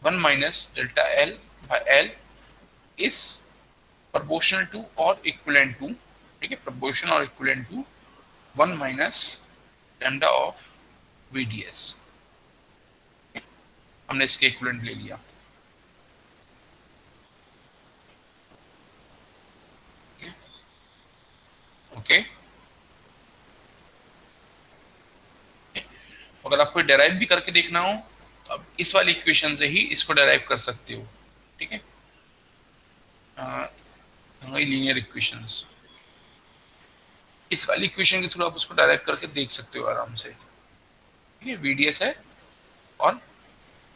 Speaker 1: 1 minus delta L by L is proportional to or equivalent to, ठीक है, proportional or equivalent to 1 minus lambda of VDS। हमने इसके इक्विवेलेंट ले लिया। ओके, अगर आपको डेराइव भी करके देखना हो तो आप इस वाली इक्वेशन से ही इसको डेराइव कर सकते हो। ठीक है, लीनियर इक्वेशंस, इस वाली इक्वेशन के थ्रू आप उसको डेराइव करके देख सकते हो आराम से। ठीक है, वीडीएस है और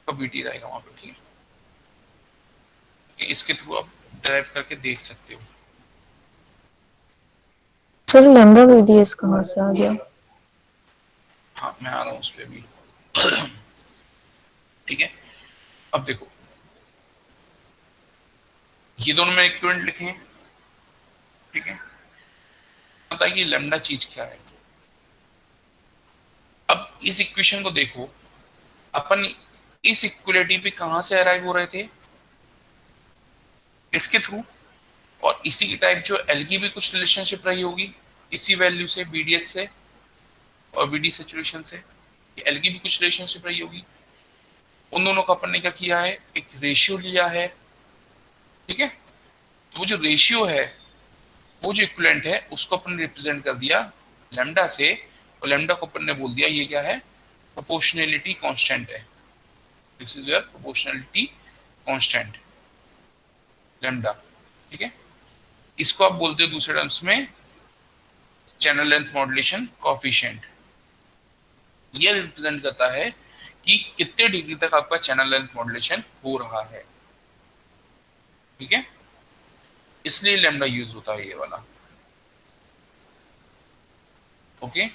Speaker 1: वीटी रहेगा वहां पे। ठीक है, इसके थ्रू आप डेराइव करके देख सकते हो।
Speaker 3: सर लैम्डा वीडीएस कहाँ से आ गया?
Speaker 1: हाँ, मैं आ रहा हूँ उस पर भी। ठीक है, अब देखो, ये दोनों मैंने इक्विवेलेंट लिखे हैं। ठीक है, बताइए लैम्डा चीज क्या है। अब इस इक्वेशन को देखो, अपन इस इक्वलिटी पे कहां से अराइव हो रहे थे, इसके थ्रू, और इसी की टाइप जो एल की भी कुछ रिलेशनशिप रही होगी इसी वैल्यू से, बीडीएस से और बीडी सैचुरेशन से, एल की भी कुछ रिलेशनशिप रही होगी। उन दोनों का अपन ने क्या किया है, एक रेशियो लिया है। ठीक है, तो वो जो रेशियो है, वो जो इक्विवेलेंट है, उसको अपन ने रिप्रेजेंट कर दिया लैम्डा से, और लैम्डा को अपन ने बोल दिया ये क्या है, प्रोपोर्शनलिटी कांस्टेंट है। This is your proportionality constant lambda. ठीक है, इसको आप बोलते हो दूसरे टर्म्स में चैनल लेंथ मॉड्यूलेशन कोएफिशिएंट। ये रिप्रेजेंट करता है कि कितने डिग्री तक आपका चैनल लेंथ मॉड्यूलेशन हो रहा है। ठीक है, इसलिए लैम्डा यूज होता है ये वाला। ओके,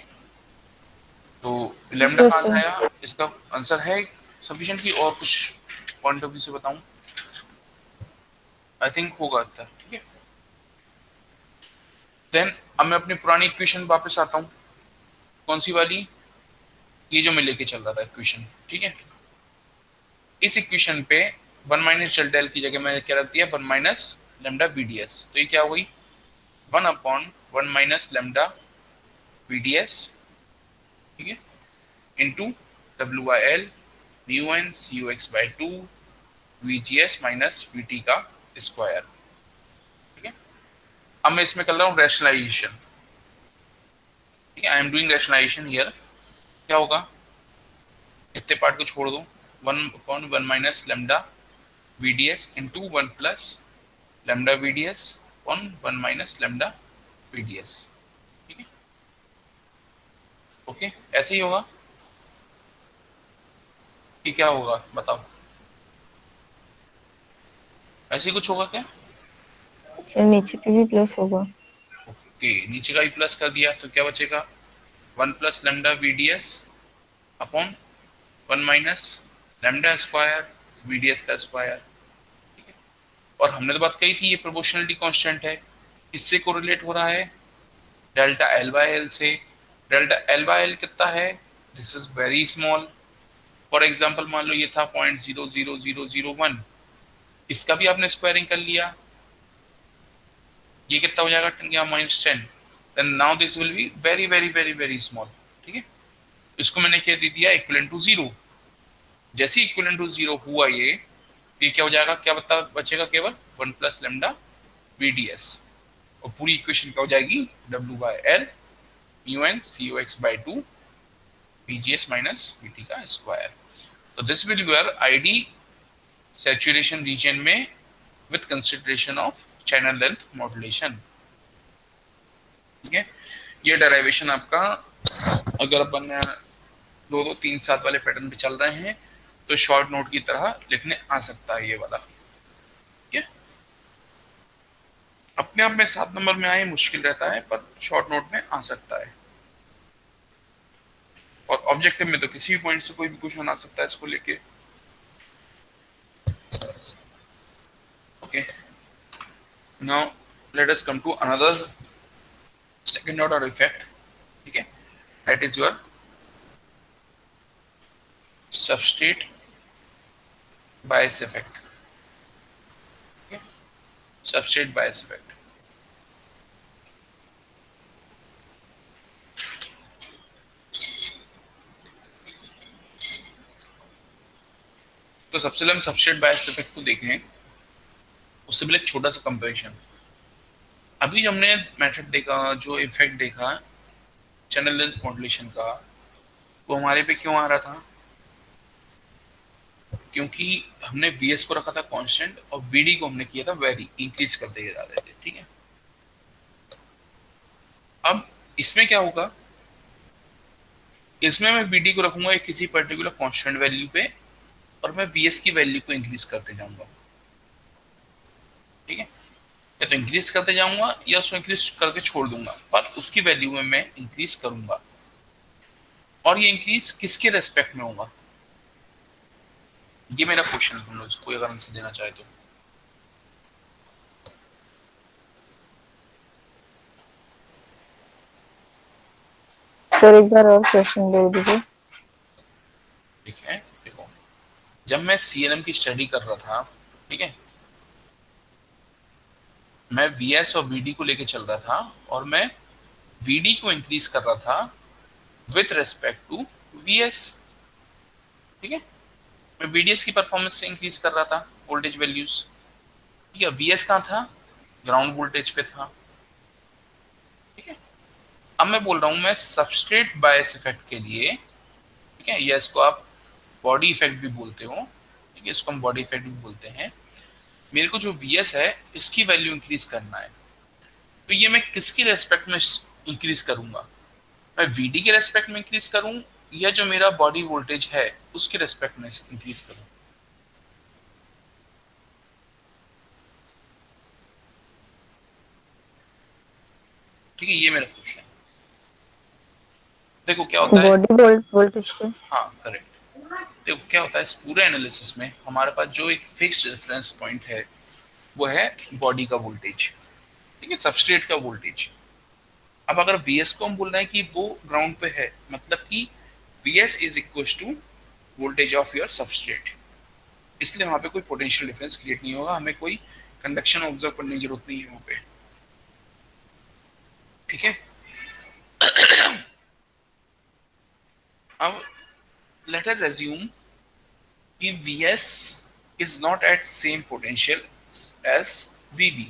Speaker 1: तो लैम्डा
Speaker 3: यस
Speaker 1: कहाँ से
Speaker 3: सर।
Speaker 1: आया, इसका आंसर है सफिशिएंट की और कुछ पॉइंट ऑफ व्यू से बताऊं? आई थिंक होगा इतना। ठीक है, देन अब मैं अपनी पुरानी इक्वेशन वापस आता हूँ। कौन सी वाली? ये जो मैं लेके चल रहा था इक्वेशन। ठीक है, इस इक्वेशन पे 1 माइनस डेल्टा एल की जगह मैंने क्या रख दिया, 1 माइनस लेमडा वीडीएस। तो ये क्या हुई, 1 अपॉन 1 माइनस लेमडा वीडीएस, ठीक है, into W I L mu N C U X by 2 VGS minus VT का स्क्वायर। ठीक है, अब मैं इसमें कर रहा हूँ रैशनलाइजेशन। ठीक है, I am doing rationalization here. क्या होगा, इतने पार्ट को छोड़ दो, 1 upon 1 minus lambda VDS into 1 plus lambda VDS on 1 minus lambda VDS। ठीक है, ओके, ऐसे ही होगा कि क्या होगा बताओ, ऐसे ही कुछ होगा क्या?
Speaker 3: सर नीचे पे भी प्लस होगा।
Speaker 1: ओके, नीचे का भी प्लस कर दिया तो क्या बचेगा, 1 plus lambda VDS upon 1 minus lambda square VDS का स्क्वायर। ठीक है, और हमने तो बात कही थी ये प्रोपोर्शनलिटी कांस्टेंट है, किससे कोरिलेट हो रहा है, डेल्टा एल बाई एल से। डेल्टा एल बाई एल कितना है, this is very small. For example मान लो ये था 0.00001, इसका भी आपने स्क्वायरिंग कर लिया, ये कितना हो जाएगा 10⁻⁻10। Then now this will be very very very very small. ठीक है, इसको मैंने क्या दे दिया, इक्विवेलेंट टू जीरो। जैसे इक्विवेलेंट टू जीरो हुआ ये क्या हो जाएगा, क्या बचेगा, केवल 1 प्लस लेमडा VDS, और पूरी इक्वेशन क्या हो जाएगी, W by L mu N C U X by 2 VGS minus VT का स्क्वायर। तो this will be your ID saturation region में with consideration of channel length modulation. ठीक है, ये डेरिवेशन आपका अगर अपन 2-3 7 वाले पैटर्न पे चल रहे हैं तो शॉर्ट नोट की तरह लिखने आ सकता है ये वाला। ठीक है, अपने आप में 7 नंबर में आए मुश्किल रहता है, पर शॉर्ट नोट में आ सकता है, और ऑब्जेक्टिव में तो किसी भी पॉइंट से कोई भी क्वेश्चन आ सकता है इसको लेके। Okay, now let us come to another second order effect. ठीक है, that is your substrate bias effect. Substrate bias effect, तो सबसे पहले हम सबस्ट्रेट बायस इफेक्ट को देखें, उससे पहले एक छोटा सा कंपैरिजन। अभी जो हमने मेथड देखा, जो इफेक्ट देखा चैनल लेंथ मॉड्यूलेशन का, वो हमारे पे क्यों आ रहा था, क्योंकि हमने VS को रखा था कांस्टेंट और VD को हमने किया था वेरी, इंक्रीज करते जा रहे थे। ठीक है, अब इसमें क्या होगा, इसमें मैं VD को रखूंगा एक किसी पर्टिकुलर कांस्टेंट वैल्यू पे, और मैं VS की वैल्यू को इंक्रीज करते जाऊंगा। ठीक है, या तो इंक्रीज करते जाऊंगा या उसको इंक्रीज करके छोड़ दूंगा, पर उसकी वैल्यू में मैं इंक्रीज करूंगा। और ये इंक्रीज किसके रेस्पेक्ट में होगा, ये मेरा क्वेश्चन है, तुम लोग कोई अगर आंसर देना चाहे तो।
Speaker 3: सर एक बार और क्वेश्चन बोल दीजिए।
Speaker 1: ठीक है, देखो, जब मैं CLM की स्टडी कर रहा था, ठीक है, मैं VS और VD को लेके चल रहा था, और मैं VD को इंक्रीज कर रहा था विथ रेस्पेक्ट टू VS। ठीक है, मैं VDS की परफॉर्मेंस से इंक्रीज कर रहा था वोल्टेज वैल्यूज। ठीक है, VS कहाँ था, ग्राउंड वोल्टेज पे था। ठीक है, अब मैं बोल रहा हूं मैं सबस्ट्रेट बायस इफेक्ट के लिए, ठीक है, या इसको आप बॉडी इफेक्ट भी बोलते हो, ठीक है, इसको हम बॉडी इफेक्ट भी बोलते हैं, मेरे को जो VS है इसकी वैल्यू इंक्रीज करना है। तो ये मैं किसकी रेस्पेक्ट में इंक्रीज करूंगा, मैं वीडी के रेस्पेक्ट में इंक्रीज करूं या जो मेरा बॉडी वोल्टेज है उसके रेस्पेक्ट में इंक्रीज करूं? ठीक है, ये मेरा क्वेश्चन है। देखो क्या होता है,
Speaker 3: बॉडी वोल्टेज पे।
Speaker 1: हाँ करेक्ट, देखो क्या होता है इस पूरे एनालिसिस में हमारे पास जो एक फिक्स्ड रेफरेंस पॉइंट है वो है बॉडी का वोल्टेज, ठीक है, सबस्ट्रेट का वोल्टेज। अब अगर Vs को हम बोल रहे हैं कि वो ग्राउंड पे है, मतलब कि Vs is equal to voltage of your substrate, इसलिए वहां पे कोई पोटेंशियल डिफरेंस क्रिएट नहीं होगा, हमें कोई कंडक्शन ऑब्जर्व करने की जरूरत नहीं है वहां पे। ठीक है, अब लेट अस अज्यूम कि Vs is not at same potential as Vb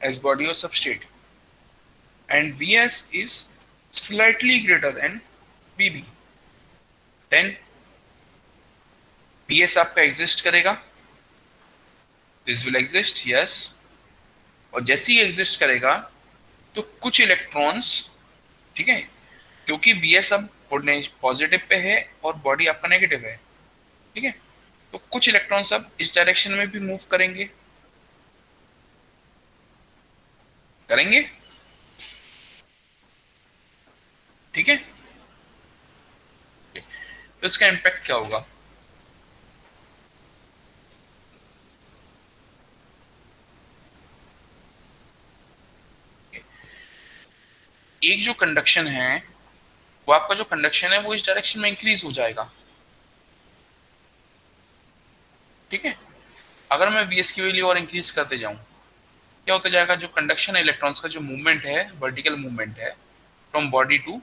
Speaker 1: as body or substrate, and Vs is slightly greater than Vb, then Vs आपका एग्जिस्ट करेगा, दिस विल एग्जिस्ट यस, और जैसे ही एग्जिस्ट करेगा तो कुछ इलेक्ट्रॉन्स, ठीक है, क्योंकि Vs अब पॉजिटिव पे है और बॉडी आपका नेगेटिव है, ठीक है, तो कुछ इलेक्ट्रॉन्स अब इस डायरेक्शन में भी मूव करेंगे, करेंगे, ठीक है, तो इसका इम्पैक्ट क्या होगा? एक जो कंडक्शन है वो आपका जो कंडक्शन है वो इस डायरेक्शन में इंक्रीज हो जाएगा, ठीक है। अगर मैं Vs की वैल्यू और इंक्रीज करते जाऊं क्या होता जाएगा, जो कंडक्शन है इलेक्ट्रॉन्स का जो मूवमेंट है, वर्टिकल मूवमेंट है फ्रॉम बॉडी टू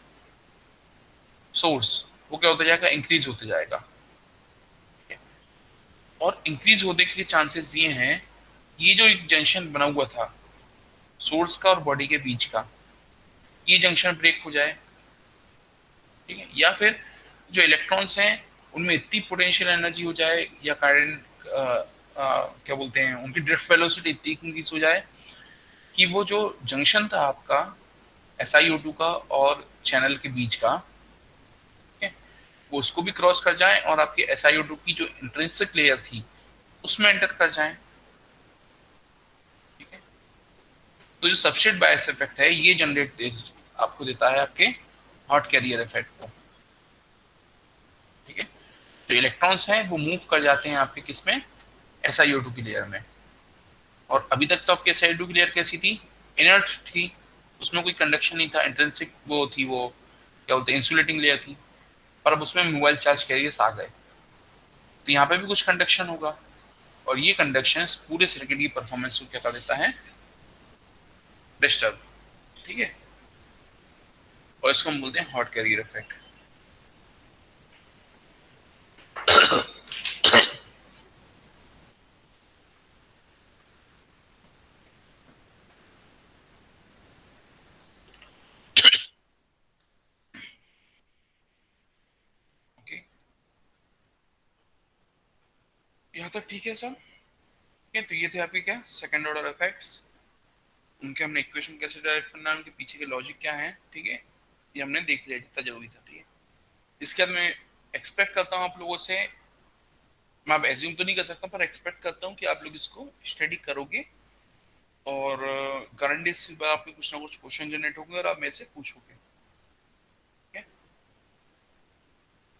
Speaker 1: सोर्स, वो क्या होता जाएगा, इंक्रीज होते जाएगा, और इंक्रीज होने के चांसेस ये हैं, ये जो एक जंक्शन बना हुआ था सोर्स का और बॉडी के बीच का, ये जंक्शन ब्रेक हो जाए, ठीक है, या फिर जो इलेक्ट्रॉन्स हैं उनमें इतनी पोटेंशियल एनर्जी हो जाए या करंट क्या बोलते हैं उनकी ड्रिफ्ट वेलोसिटी इतनी इंक्रीज हो जाए कि वो जो जंक्शन था आपका SiO2 का और चैनल के बीच का, ठीक है, वो उसको भी क्रॉस कर जाए और आपके SiO2 की जो इंट्रिंसिक लेयर थी उसमें एंटर कर जाए, ठीक है। तो जो सबस्ट्रेट बायस इफेक्ट है ये जनरेट आपको देता है आपके हॉट कैरियर इफेक्ट को, ठीक है। जो इलेक्ट्रॉन्स हैं वो मूव कर जाते हैं आपके किसमें, SiO2 की लेयर में, और अभी तक तो आपके SiO2 की लेयर कैसी थी, इनर्ट थी, उसमें कोई कंडक्शन नहीं था, इंट्रिंसिक वो थी, वो क्या बोलते हैं इंसुलेटिंग लेयर थी, पर अब उसमें मोबाइल चार्ज कैरियर्स आ गए, तो यहाँ पे भी कुछ कंडक्शन होगा, और ये कंडक्शन पूरे सर्किट की परफॉर्मेंस को क्या कर देता है, डिस्टर्ब, ठीक है, और इसको हम बोलते हैं हॉट कैरियर इफेक्ट। ओके, यहाँ तक ठीक है सब, ठीक है, तो ये थे आपके क्या सेकंड ऑर्डर इफेक्ट्स, उनके हमने इक्वेशन कैसे डेराइव करना है, उनके पीछे के लॉजिक क्या है, ठीक है, ये हमने देख लिया जितना जरूरी था, ठीक है। इसके बाद मैं एक्सपेक्ट करता हूँ आप लोगों से, मैं अब एज्यूम तो नहीं कर सकता पर एक्सपेक्ट करता हूँ कि आप लोग इसको स्टडी करोगे और करंट डेज के बाद आपके कुछ ना कुछ क्वेश्चन जनरेट होंगे और आप मेरे से पूछोगे, ठीक है।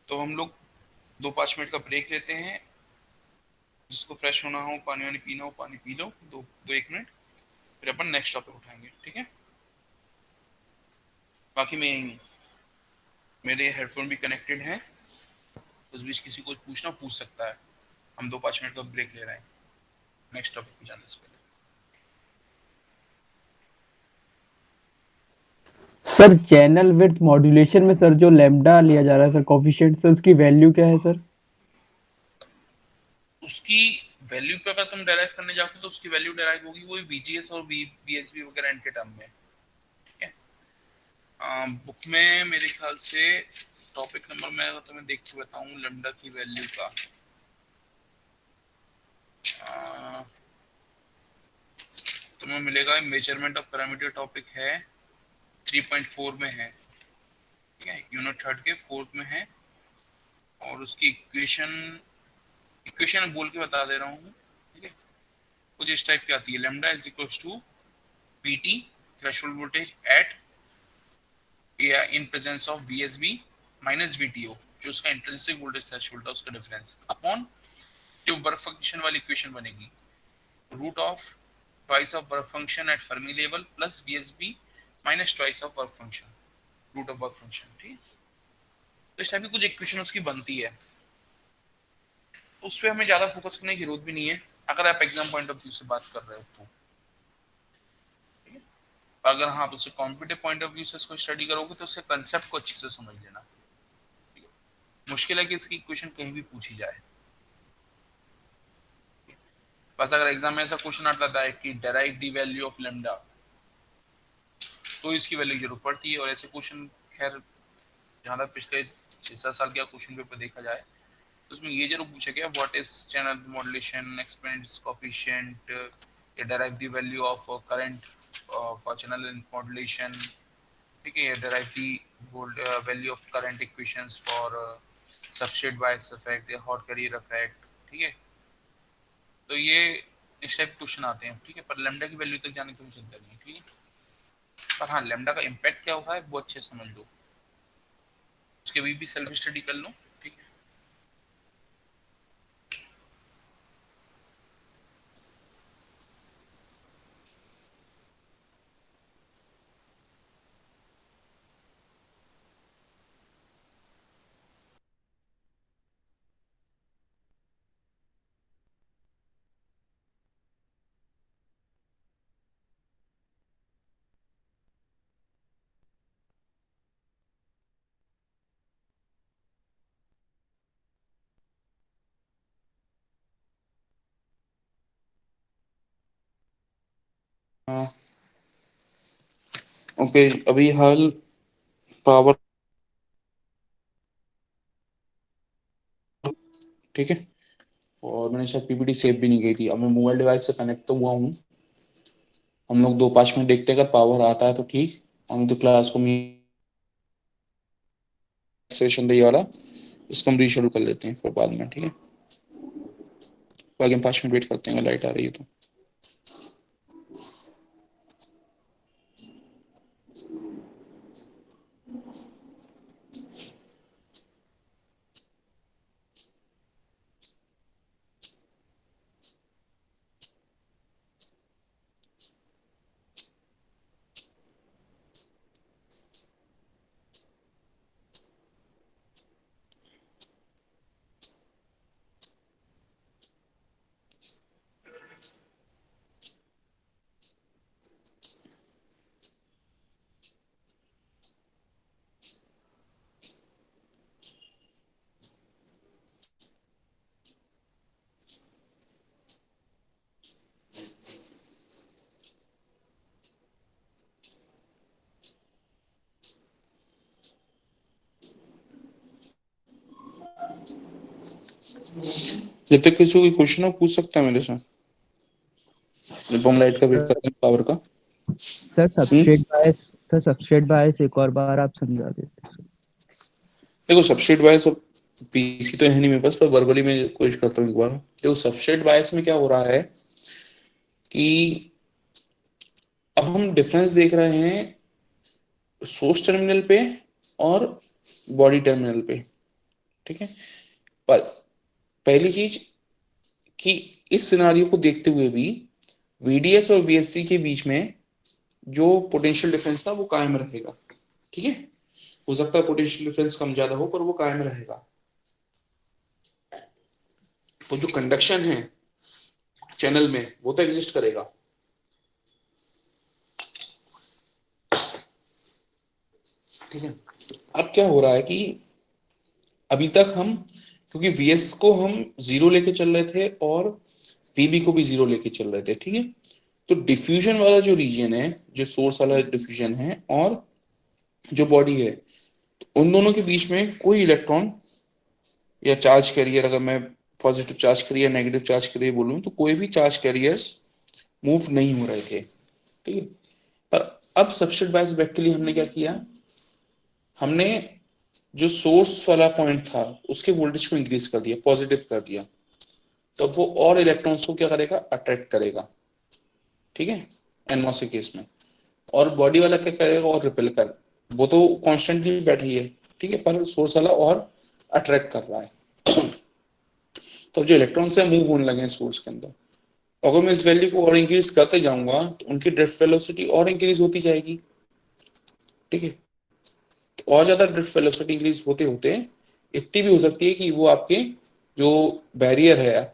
Speaker 1: तो हम लोग 2-5 मिनट का ब्रेक लेते हैं, जिसको फ्रेश होना हो, पानी वानी पीना हो पानी पी लो, दो दो 1 मिनट, फिर अपन नेक्स्ट टॉपिक उठाएंगे, ठीक है। बाकी मैं यहीं हूँ, मेरे हेडफोन भी कनेक्टेड हैं, उस बीच किसी को पूछना पूछ सकता है, हम 2-5 मिनट का ब्रेक ले रहे हैं नेक्स्ट टॉपिक पे जाने से पहले।
Speaker 4: सर चैनल विड्थ मॉड्यूलेशन में सर जो लैम्डा लिया जा रहा है सर कोफिशिएंट, सर उसकी वैल्यू क्या है सर?
Speaker 1: उसकी वैल्यू पे अगर तुम डेराइव करने जाओगे तो उसकी वैल्यू डेराइव होगी वही VGS और VSB वगैरह इनके टर्म में, ठीक है। बुक में मेरे ख्याल से टॉपिक नंबर में अगर तुम्हें देख के बताऊं लैम्डा की वैल्यू का, तुम्हें मिलेगा मेजरमेंट ऑफ पैरामीटर टॉपिक है, 3.4 में है, ठीक है, यूनिट थर्ड के फोर्थ में है, और उसकी इक्वेशन बोल के बता दे रहा हूँ, ठीक है। कुछ इस टाइप की आती है, lambda is equal to PT threshold voltage at in presence of VSB minus VTO, जो उसका इंट्रिंसिक वोल्टेज थ्रेशोल्ड है उसका डिफरेंस, अपॉन जो वर्क फंक्शन वाली इक्वेशन बनेगी, root of twice of work function at Fermi level plus VSB minus twice of work function, root of work function, ठीक है। तो इस टाइप की कुछ इक्वेशन उसकी बनती है, तो उस पर हमें ज्यादा फोकस करने की जरूरत भी नहीं है अगर आप एग्जाम पॉइंट ऑफ व्यू से बात कर रहे हो तो, ठीक है। अगर हाँ आप उससे कॉम्पिटिटिव पॉइंट ऑफ व्यू से इसको स्टडी करोगे तो उससे कंसेप्ट को अच्छे से समझ लेना, ठीक है। मुश्किल है कि इसकी इक्वेशन कहीं भी पूछी जाए, बस अगर एग्जाम में ऐसा क्वेश्चन आता है कि derive the value of lambda, तो इसकी वैल्यू जरूर पड़ती है, और ऐसे क्वेश्चन खैर जहाँ तक पिछले 6-7 साल का क्वेश्चन पेपर देखा जाए तो उसमें ये जरूर पूछा गया what is channel modulation, expand it's coefficient, derive the value of current for channel modulation, ठीक है, derive the value of current equations for substrate bias effect या हॉट कैरियर इफेक्ट, ठीक है। तो ये इस टाइप क्वेश्चन आते हैं, ठीक है, पर लैम्डा की वैल्यू तक जाने की कोई चिंता नहीं है, ठीक है। पर हाँ लैम्डा का इम्पैक्ट क्या हुआ है वो अच्छे समझ लो, उसके भी सेल्फ स्टडी कर लो, ठीक है।
Speaker 5: हाँ ओके, अभी हाल पावर, ठीक है, और मैंने शायद पीपीटी सेव भी नहीं की थी। अब मैं मोबाइल डिवाइस से कनेक्ट तो हुआ हूँ, हम लोग 2-5 मिनट देखते हैं, अगर पावर आता है तो ठीक, हम तो क्लास को सेशन दे वाला इसको हम रीशेड्यूल कर लेते हैं फिर बाद में, ठीक है। बाकी हम 5 मिनट वेट करते हैं अगर लाइट आ रही है तो। जब तक किसी को कोई क्वेश्चन हो पूछ सकता है मेरे से, जब हम लाइट का वेट कर रहे हैं पावर का।
Speaker 4: सर सबस्ट्रेट बायस एक और बार आप समझा देते सर।
Speaker 5: देखो सबस्ट्रेट बायस, पीसी तो है नहीं मेरे पास, पर वर्बली में कोशिश करता हूँ एक बार। देखो सबस्ट्रेट बायस में क्या हो रहा है कि अब हम डिफरेंस देख रहे हैं सोर्स टर्मिनल पे और बॉडी टर्मिनल पे, ठीक है। पर पहली चीज कि इस सिनारियो को देखते हुए भी वीडीएस और वीएससी के बीच में जो पोटेंशियल डिफरेंस था वो कायम रहेगा, ठीक है। हो सकता है पोटेंशियल डिफरेंस कम ज्यादा हो पर वो कायम रहेगा। तो जो कंडक्शन है चैनल में वो तो एग्जिस्ट करेगा, ठीक है। अब क्या हो रहा है कि अभी तक हम, क्योंकि वीएस को हम 0 लेके चल रहे थे और वीबी को भी 0 लेके चल रहे थे, ठीक है। तो डिफ्यूजन वाला जो रीजन है, जो सोर्स वाला डिफ्यूजन है और जो बॉडी है, तो उन दोनों के बीच में कोई इलेक्ट्रॉन या चार्ज कैरियर, अगर मैं positive charge carrier negative charge carrier बोलूं, तो कोई भी चार्ज कैरियर्स मूव नहीं हो रहे थे, ठीक है। पर अब सबस्ट्रेट बायस इफेक्ट के लिए हमने क्या किया, हमने जो सोर्स वाला पॉइंट था उसके वोल्टेज को इंक्रीज कर दिया, पॉजिटिव कर दिया, तो वो और इलेक्ट्रॉन्स को क्या करेगा, अट्रैक्ट करेगा, ठीक है, एनमॉस के केस में। और बॉडी वाला क्या करेगा, और रिपेल कर, वो तो कॉन्स्टेंटली बैठी है, ठीक है, पर सोर्स वाला और अट्रैक्ट कर रहा है। तो जो इलेक्ट्रॉन्स है मूव होने लगे सोर्स के अंदर। अगर मैं इस वैल्यू को और इंक्रीज करते जाऊंगा तो उनकी ड्रिफ्ट वेलोसिटी और इंक्रीज होती जाएगी, ठीक है। तो और ज्यादा ड्रिफ्ट वेलोसिटी इंक्रीज होते होते इतनी भी हो सकती है कि वो आपके जो बैरियर है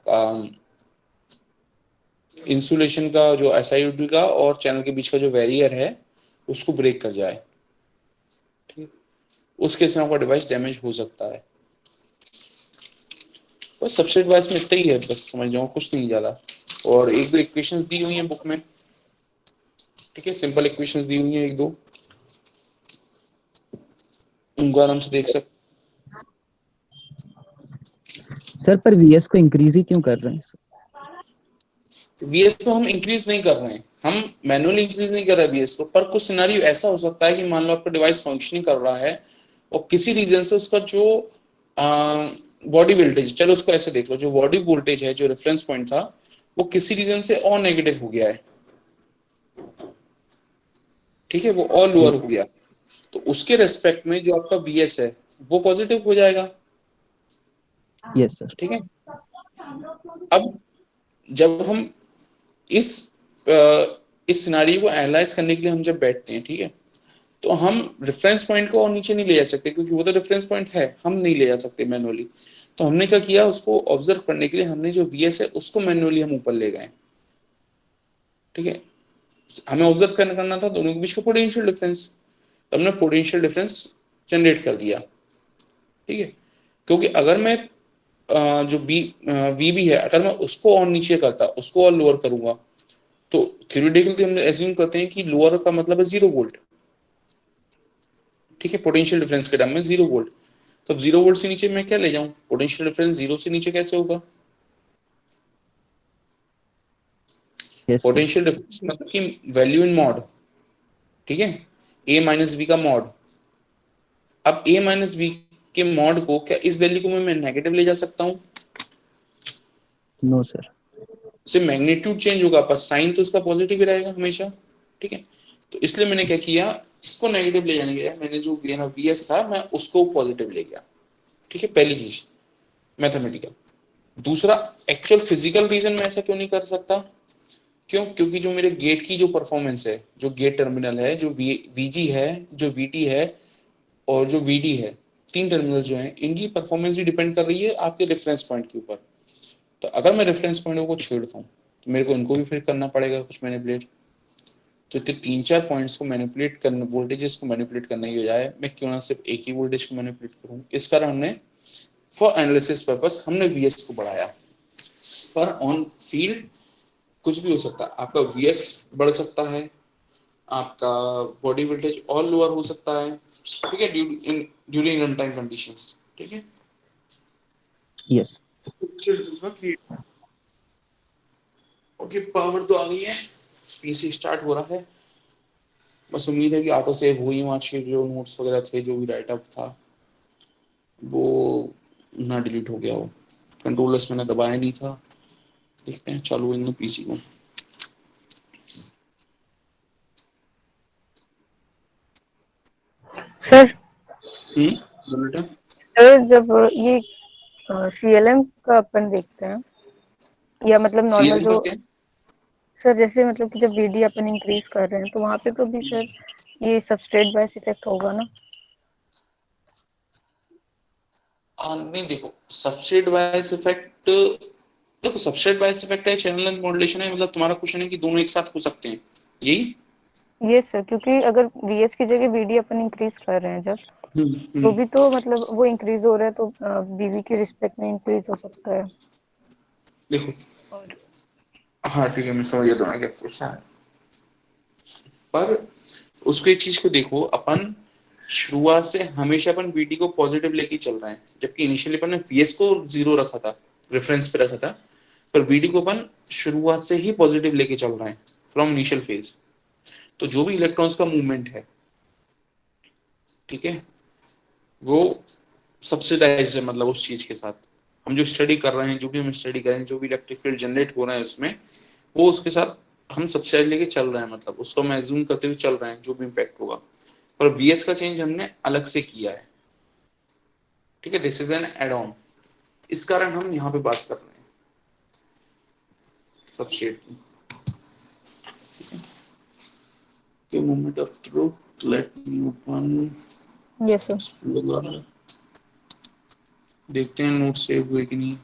Speaker 5: इंसुलेशन का, जो SiO2 का और चैनल के बीच का जो बैरियर है उसको ब्रेक कर जाए, ठीक, उस केस में आपका डिवाइस डैमेज हो सकता है। बस सबस्ट्रेट बायस में इतना ही है, बस समझ जाओ, कुछ नहीं ज्यादा। और एक दो इक्वेशंस दी हुई हैं बुक में, ठीक है, सिंपल इक्वेशंस दी हुई हैं एक दो, उनको आराम से देख सकते।
Speaker 4: सर पर वीएस को इंक्रीज ही क्यों कर रहे हैं?
Speaker 5: वीएस को हम इंक्रीज नहीं कर रहे हैं, हम मैनुअली इंक्रीज नहीं कर रहे हैं वीएस को, पर कुछ सिनेरियो ऐसा हो सकता है कि मान लो आपका डिवाइस फंक्शनिंग कर रहा है और किसी रीजन से उसका जो बॉडी वोल्टेज, चलो उसको ऐसे देख लो, जो बॉडी वोल्टेज है, जो रेफरेंस पॉइंट था, वो किसी रीजन से और नेगेटिव हो गया है, ठीक है, वो और लोअर हो गया, तो उसके रेस्पेक्ट में जो आपका वीएस है वो पॉजिटिव हो जाएगा,
Speaker 4: यस सर।
Speaker 5: ठीक है। अब जब हम इस इस सिनारियो को एनालाइज करने के लिए हम जब बैठते हैं, ठीक है, तो हम रेफरेंस पॉइंट को और नीचे नहीं ले जा सकते, क्योंकि वो तो रेफरेंस पॉइंट है, हम नहीं ले जा सकते मैनुअली। तो हमने क्या किया, उसको ऑब्जर्व करने के लिए हमने जो वीएस है उसको मैनुअली हम ऊपर ले गए, ठीक है। हमें ऑब्जर्व करना था दोनों के बीच का पोटेंशियल डिफरेंस, तो हमने पोटेंशियल डिफरेंस जनरेट कर दिया, ठीक है। क्योंकि अगर मैं जो वीबी है, अगर मैं उसको और नीचे करता, उसको और लोअर करूंगा, तो थ्योरेटिकली हम एज्यूम करते हैं कि लोअर का मतलब है 0 वोल्ट, ठीक है, पोटेंशियल डिफरेंस के टर्म में 0 वोल्ट। तो 0 वोल्ट से नीचे मैं क्या ले जाऊं, पोटेंशियल डिफरेंस 0 से नीचे कैसे होगा,
Speaker 4: यस सर।
Speaker 5: पोटेंशियल डिफरेंस मतलब कि वैल्यू इन मॉड, ठीक है, a माइनस बी का मॉड। अब a माइनस बी के मॉड को क्या इस वैल्यू को मैं नेगेटिव ले जा सकता हूं,
Speaker 4: नो सर।
Speaker 5: से मैग्नीट्यूड चेंज होगा पर साइन तो उसका पॉजिटिव ही रहेगा हमेशा, ठीक है। तो इसलिए मैंने क्या किया, इसको नेगेटिव ले जाने के लिए मैंने जो वीएस था मैं उसको पॉजिटिव ले गया, ठीक है, पहली चीज मैथमेटिकल। दूसरा, एक्चुअल फिजिकल रीजन में ऐसा क्यों नहीं कर सकता, क्यों, क्योंकि जो मेरे गेट की जो परफॉर्मेंस है, जो गेट टर्मिनल है, जो वीजी है, जो वीटी है और जो वीडी है, तीन टर्मिनल जो हैं, इनकी परफॉर्मेंस भी डिपेंड कर रही है आपके रेफरेंस पॉइंट के ऊपर। तो अगर मैं रेफरेंस पॉइंट को छेड़ता हूँ तो मेरे को इनको भी फिर करना पड़ेगा कुछ मैनिपुलेट। तो इतने 3-4 पॉइंट्स को मैनिपुलेट करने, वोल्टेजेस को मैनिपुलेट करने की बजाय मैं क्यों ना सिर्फ एक ही वोल्टेज को मैनिपुलेट करूँ। इस कारण हमने फॉर एनालिसिस पर्पस हमने वीएस को बढ़ाया, पर ऑन फील्ड कुछ भी हो सकता है, आपका वीएस बढ़ सकता है, आपका बॉडी वोल्टेज और लोअर हो सकता है, ठीक है, ड्यूरिंग रन टाइम कंडीशंस, ठीक है।
Speaker 4: यस।
Speaker 5: ओके, पावर तो आ गई है, पीसी स्टार्ट हो रहा है। बस उम्मीद है कि ऑटो सेव हुई हूँ, आज के जो नोट्स वगैरह थे, जो भी राइटअप था वो ना डिलीट हो गया हो। कंट्रोलर्स मैंने दबाया नहीं था। देखते हैं चालू इन पीसी को।
Speaker 3: सर
Speaker 5: बेटा,
Speaker 3: सर जब ये सीएलएम का अपन देखते हैं, या मतलब नॉर्मल
Speaker 5: सीएलएम का
Speaker 3: जो,
Speaker 5: क्या?
Speaker 3: सर जैसे मतलब कि जब बीडी अपन इंक्रीज कर रहे हैं तो वहां पे तो भी सर ये सबस्ट्रेट बायस इफेक्ट होगा ना?
Speaker 5: नहीं, देखो सबस्ट्रेट बायस इफेक्ट, देखो सबस्ट्रेट बायस इफेक्ट है, चैनल लेंथ मॉड्यूलेशन है, मतलब तुम्हारा क्वेश्चन है कि दोनों एक साथ हो सकते हैं, यही।
Speaker 3: ये सर, क्योंकि अगर वीएस की जगह बीडी अपन इंक्रीज कर रहे हैं जब, तो
Speaker 5: हम्म,
Speaker 3: भी तो मतलब वो इंक्रीज हो रहा है, तो बीवी के रिस्पेक्ट में इंक्रीज हो सकता है।
Speaker 5: देखो,
Speaker 3: और
Speaker 5: हाँ ठीक है, मैं समझ गया तुम्हारा क्या क्वेश्चन है, पर उसको एक चीज को देखो, अपन शुरुआत से हमेशा अपन बीटी को पॉजिटिव लेके चल रहे हैं, जबकि इनिशियली अपन ने वीएस को 0 रखा था, रेफरेंस पे रखा था, पर बीटी को अपन शुरुआत से ही पॉजिटिव लेके चल रहे हैं फ्रॉम इनिशियल फेज। तो जो भी इलेक्ट्रॉन्स का मूवमेंट है, ठीक है, वो सब्सिडाइज है, मतलब उस चीज के साथ हम जो स्टडी कर रहे हैं, जो भी हम स्टडी करें, जो भी इलेक्ट्रिक फील्ड जनरेट हो रहा है उसमें, वो उसके साथ हम सब्सिडाइज लेके चल रहे हैं, मतलब उसको हम एज्यूम करते हुए चल रहे हैं, जो भी इम्पैक्ट होगा। और वीएस का चेंज हमने अलग से किया है, ठीक है, this is an add on. इस कारण हम यहाँ पे बात कर रहे हैं सबस्ट्रेट की। के moment of truth, let me open,
Speaker 3: yes sir.
Speaker 5: देखते हैं नोट सेव हुए कि नहीं।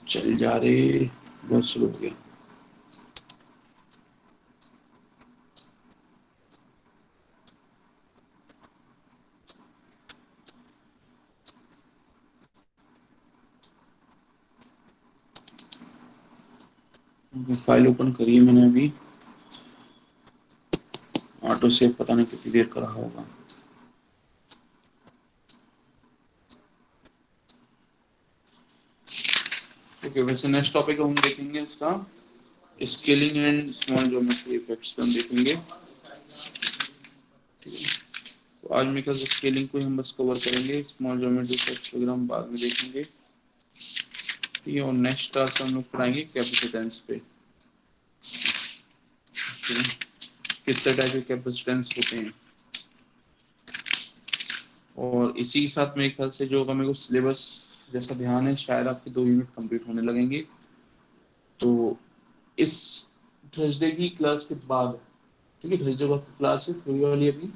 Speaker 5: चल जा रहे, बहुत स्लो हो गया। फाइल ओपन करी है मैंने अभी, ऑटो सेव पता नहीं कितनी देर का रहा होगा। ओके, वैसे नेक्स्ट टॉपिक हम देखेंगे उसका scaling and small geometry effects पे हम देखेंगे, ठीक है। तो आज मेरे ख्याल से स्केलिंग को हम बस कवर करेंगे, स्मॉल ज्योमेट्री इफेक्ट्स वगैरह हम बाद में देखेंगे, ठीक है। और नेक्स्ट क्लास हम लोग पढ़ाएंगे कैपेसिटेंस पे, ठीक है, कितने टाइप के कैपेसिटेंस होते हैं। और इसी के साथ मेरे ख्याल से जो होगा, मेरे को सिलेबस जैसा ध्यान है, शायद आपके 2 यूनिट कंप्लीट होने लगेंगे। तो इस थर्सडे की क्लास के बाद, ठीक है, थर्सडे का क्लास है थ्योरी वाली अभी,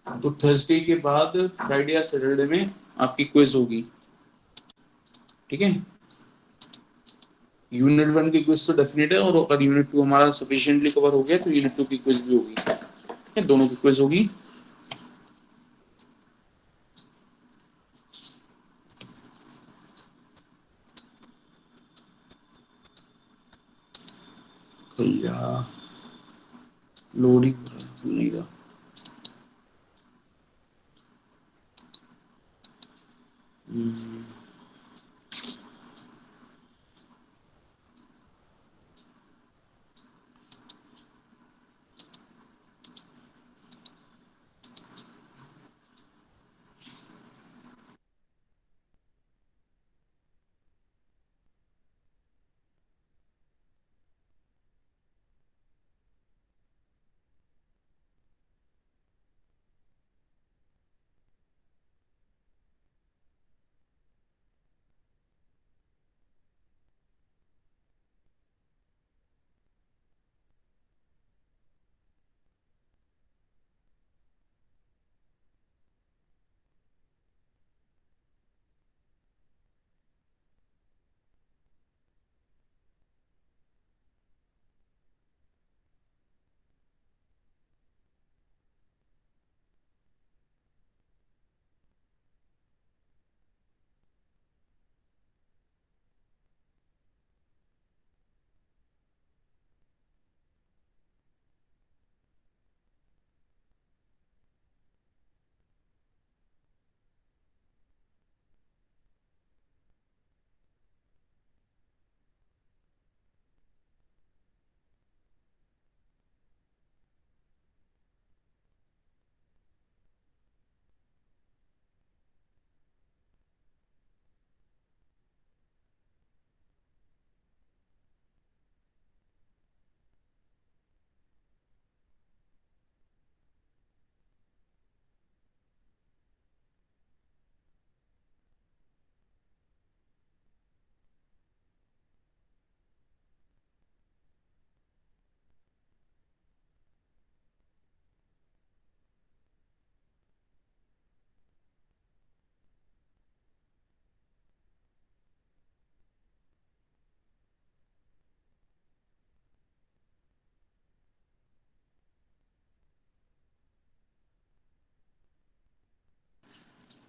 Speaker 5: तो थर्सडे के बाद फ्राइडे या सैटरडे में आपकी क्विज होगी, ठीक है। यूनिट 1 की क्विज तो डेफिनेट है, और अगर यूनिट 2 हमारा सफिशिएंटली कवर हो गया तो यूनिट 2 की क्विज भी होगी, ठीक है, दोनों की क्विज होगी। लोडिंग नहीं रहा।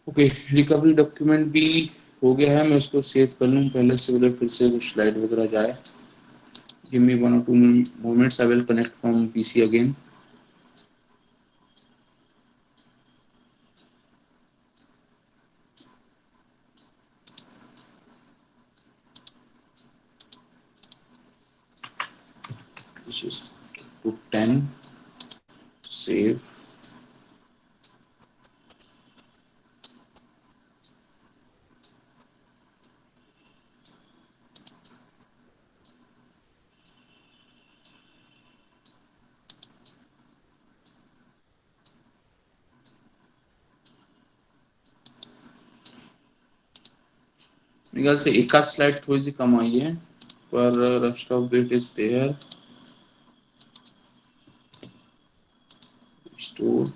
Speaker 5: ओके, रिकवरी डॉक्यूमेंट भी हो गया है, मैं उसको सेव कर लूँ पहले से, उधर फिर से कुछ स्लाइड वगैरह जाए। Give me 1 or 2 moments, I will connect from PC again. which is to 10, save. मेरे ख्याल से एक आध स्लाइड थोड़ी सी कम आई है, पर rest of it is there. Store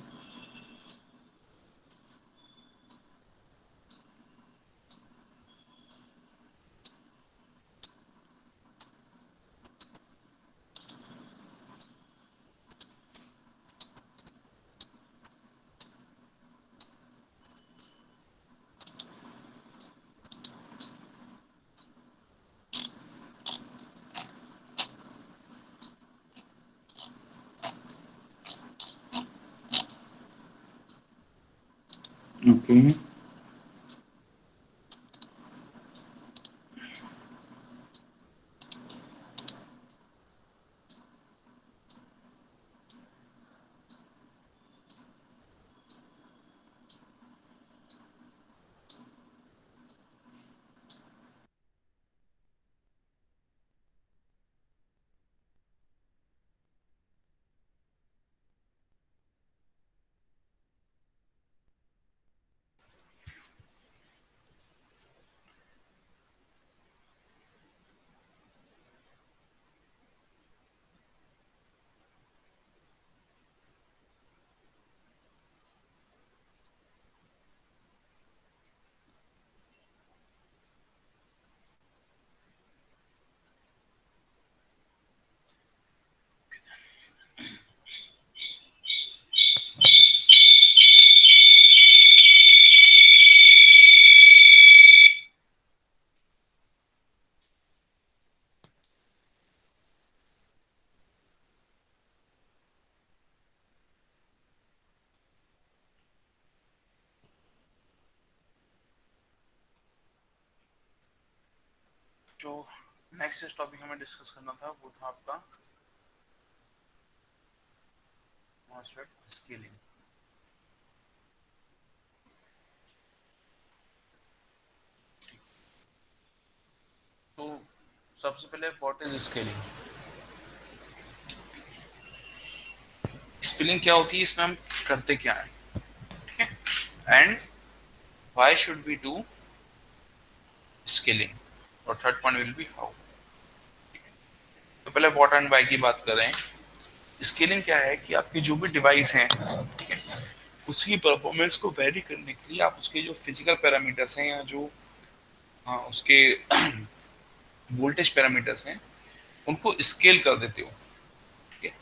Speaker 5: okay.
Speaker 1: जो नेक्स्ट टॉपिक हमें डिस्कस करना था वो था आपका मॉसफेट स्केलिंग। तो सबसे पहले व्हाट इज स्केलिंग? स्केलिंग क्या होती है, इसमें हम करते क्या है, ठीक है, and why should we do scaling, और third point will be how. तो पहले व्हाट एंड व्हाई की बात कर रहे हैं। स्केलिंग क्या है कि आपकी जो भी डिवाइस है, ठीक है, उसकी परफॉर्मेंस को वेरी करने के लिए आप उसके जो फिजिकल पैरामीटर्स हैं या जो उसके वोल्टेज पैरामीटर्स हैं उनको स्केल कर देते हो, ठीक है,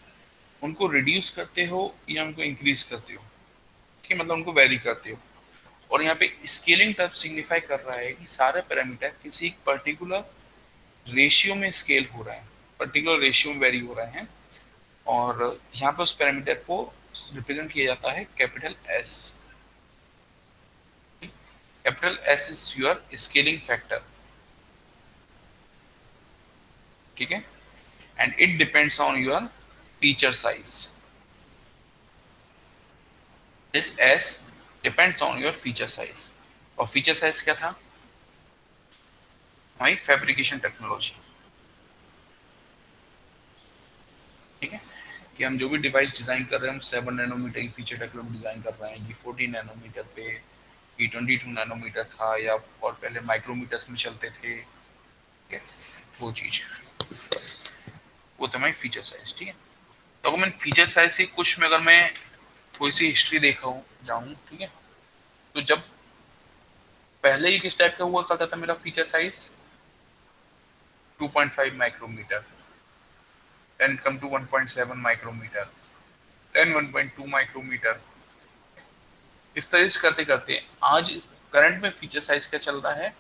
Speaker 1: उनको रिड्यूस करते हो या उनको इंक्रीज करते हो, ठीक है, मतलब उनको वेरी करते हो। और यहाँ पे स्केलिंग टर्म सिग्निफाई कर रहा है कि सारे पैरामीटर किसी पर्टिकुलर रेशियो में स्केल हो रहा है, पर्टिकुलर रेशियो में वेरी हो रहे हैं, और यहाँ पे उस पैरामीटर को रिप्रेजेंट किया जाता है capital S. Capital S is your scaling factor, ठीक है, and it depends on your feature size. This S depends on your feature size. और फीचर साइज क्या था? हमारी फैब्रिकेशन टेक्नोलॉजी, ठीक है, कि हम जो भी डिवाइस डिजाइन कर रहे हैं हम 7 नैनोमीटर की फीचर टेक्नोलॉजी डिजाइन कर रहे हैं, ये 14 नैनोमीटर पे, ये 22 नैनोमीटर था, या और पहले माइक्रोमीटर्स में चलते थे, ठीक है, वो चीज, वो था हमारी फीचर साइज, ठीक है। तो अगर मैं फीचर साइज से कुछ में अगर मैं थोड़ी सी हिस्ट्री देखा जाऊँ, ठीक है, तो जब पहले ही किस टाइप का हुआ करता था मेरा feature size 2.5 micrometer, then come to 1.7 micrometer, then 1.2 micrometer, इस तरह से करते करते आज करंट में फीचर साइज क्या चल रहा है,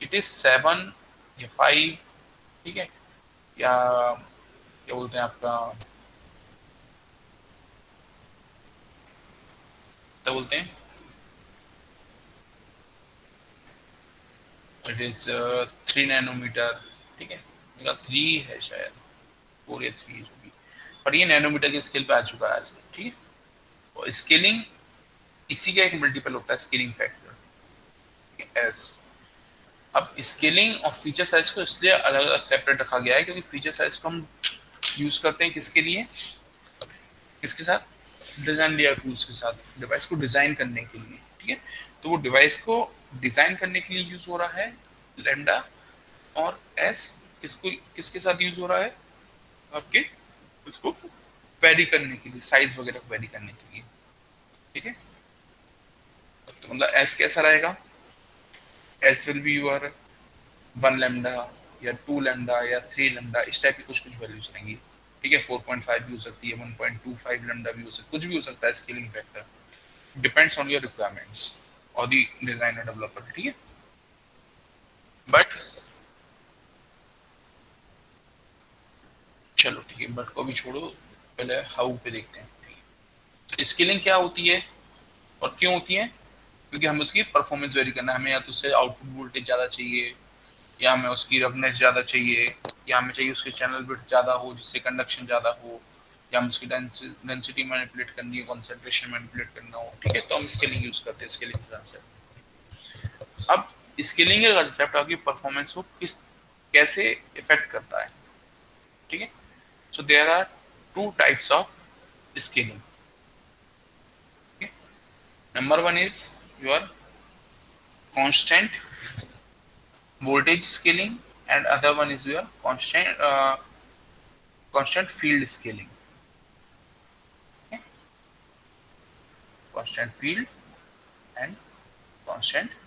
Speaker 1: इट इज 7 या 5, ठीक है, या क्या बोलते हैं आपका, क्या बोलते हैं, इट इज 3 नैनोमीटर, ठीक है, मेरा 3 है शायद, 4 या 3 जो भी, पर ये नैनोमीटर के स्केल पे आ चुका है आज तक, ठीक है। और स्केलिंग इसी का एक मल्टीपल होता है, स्केलिंग फैक्टर एस। अब स्केलिंग और फीचर साइज को इसलिए अलग अलग सेपरेट रखा गया है क्योंकि फीचर साइज को हम यूज करते हैं किसके लिए, किसके साथ, डिजाइन लेयर टूल्स के साथ, डिवाइस को डिजाइन करने के लिए, ठीक है। तो वो डिवाइस को डिजाइन करने के लिए यूज हो रहा है लैम्डा, और एस किसको, किसके साथ यूज हो रहा है, आपके उसको वेरी करने के लिए, साइज वगैरह को वेरी करने के लिए, ठीक है। तो मतलब एस कैसा रहेगा, S will be your 1 lambda या 2 लैम्डा या 3 लैम्डा, इस टाइप की कुछ कुछ वैल्यूज रहेंगी, ठीक है। 4.5 भी हो सकती है, 1.25 लैम्डा भी हो सकता है, कुछ भी हो सकता है scaling factor, depends on your requirements और द डिजाइनर डेवलपर, ठीक है। बट चलो ठीक है, बट को भी छोड़ो, पहले हाउ पे देखते हैं, ठीक है। तो स्केलिंग क्या होती है और क्यों होती है, क्योंकि हमें उसकी परफॉर्मेंस वेरी करना है, हमें या तो उससे आउटपुट वोल्टेज ज़्यादा चाहिए, या हमें उसकी रफनेस ज़्यादा चाहिए, या हमें चाहिए उसके चैनल विड्थ ज़्यादा हो जिससे कंडक्शन ज़्यादा हो, या हम उसकी डेंसिटी मैनिपुलेट करनी है, कॉन्सेंट्रेशन मैनिपुलेट करना हो, ठीक है। तो हम स्केलिंग यूज करते हैं, स्केलिंग कंसेप्ट। अब स्केलिंग का कंसेप्ट आपकी परफॉर्मेंस को किस कैसे इफेक्ट करता है, ठीक है। So there are 2 types of scaling. Number 1 is your constant voltage scaling, and other one is your constant field scaling. Okay? Constant field and constant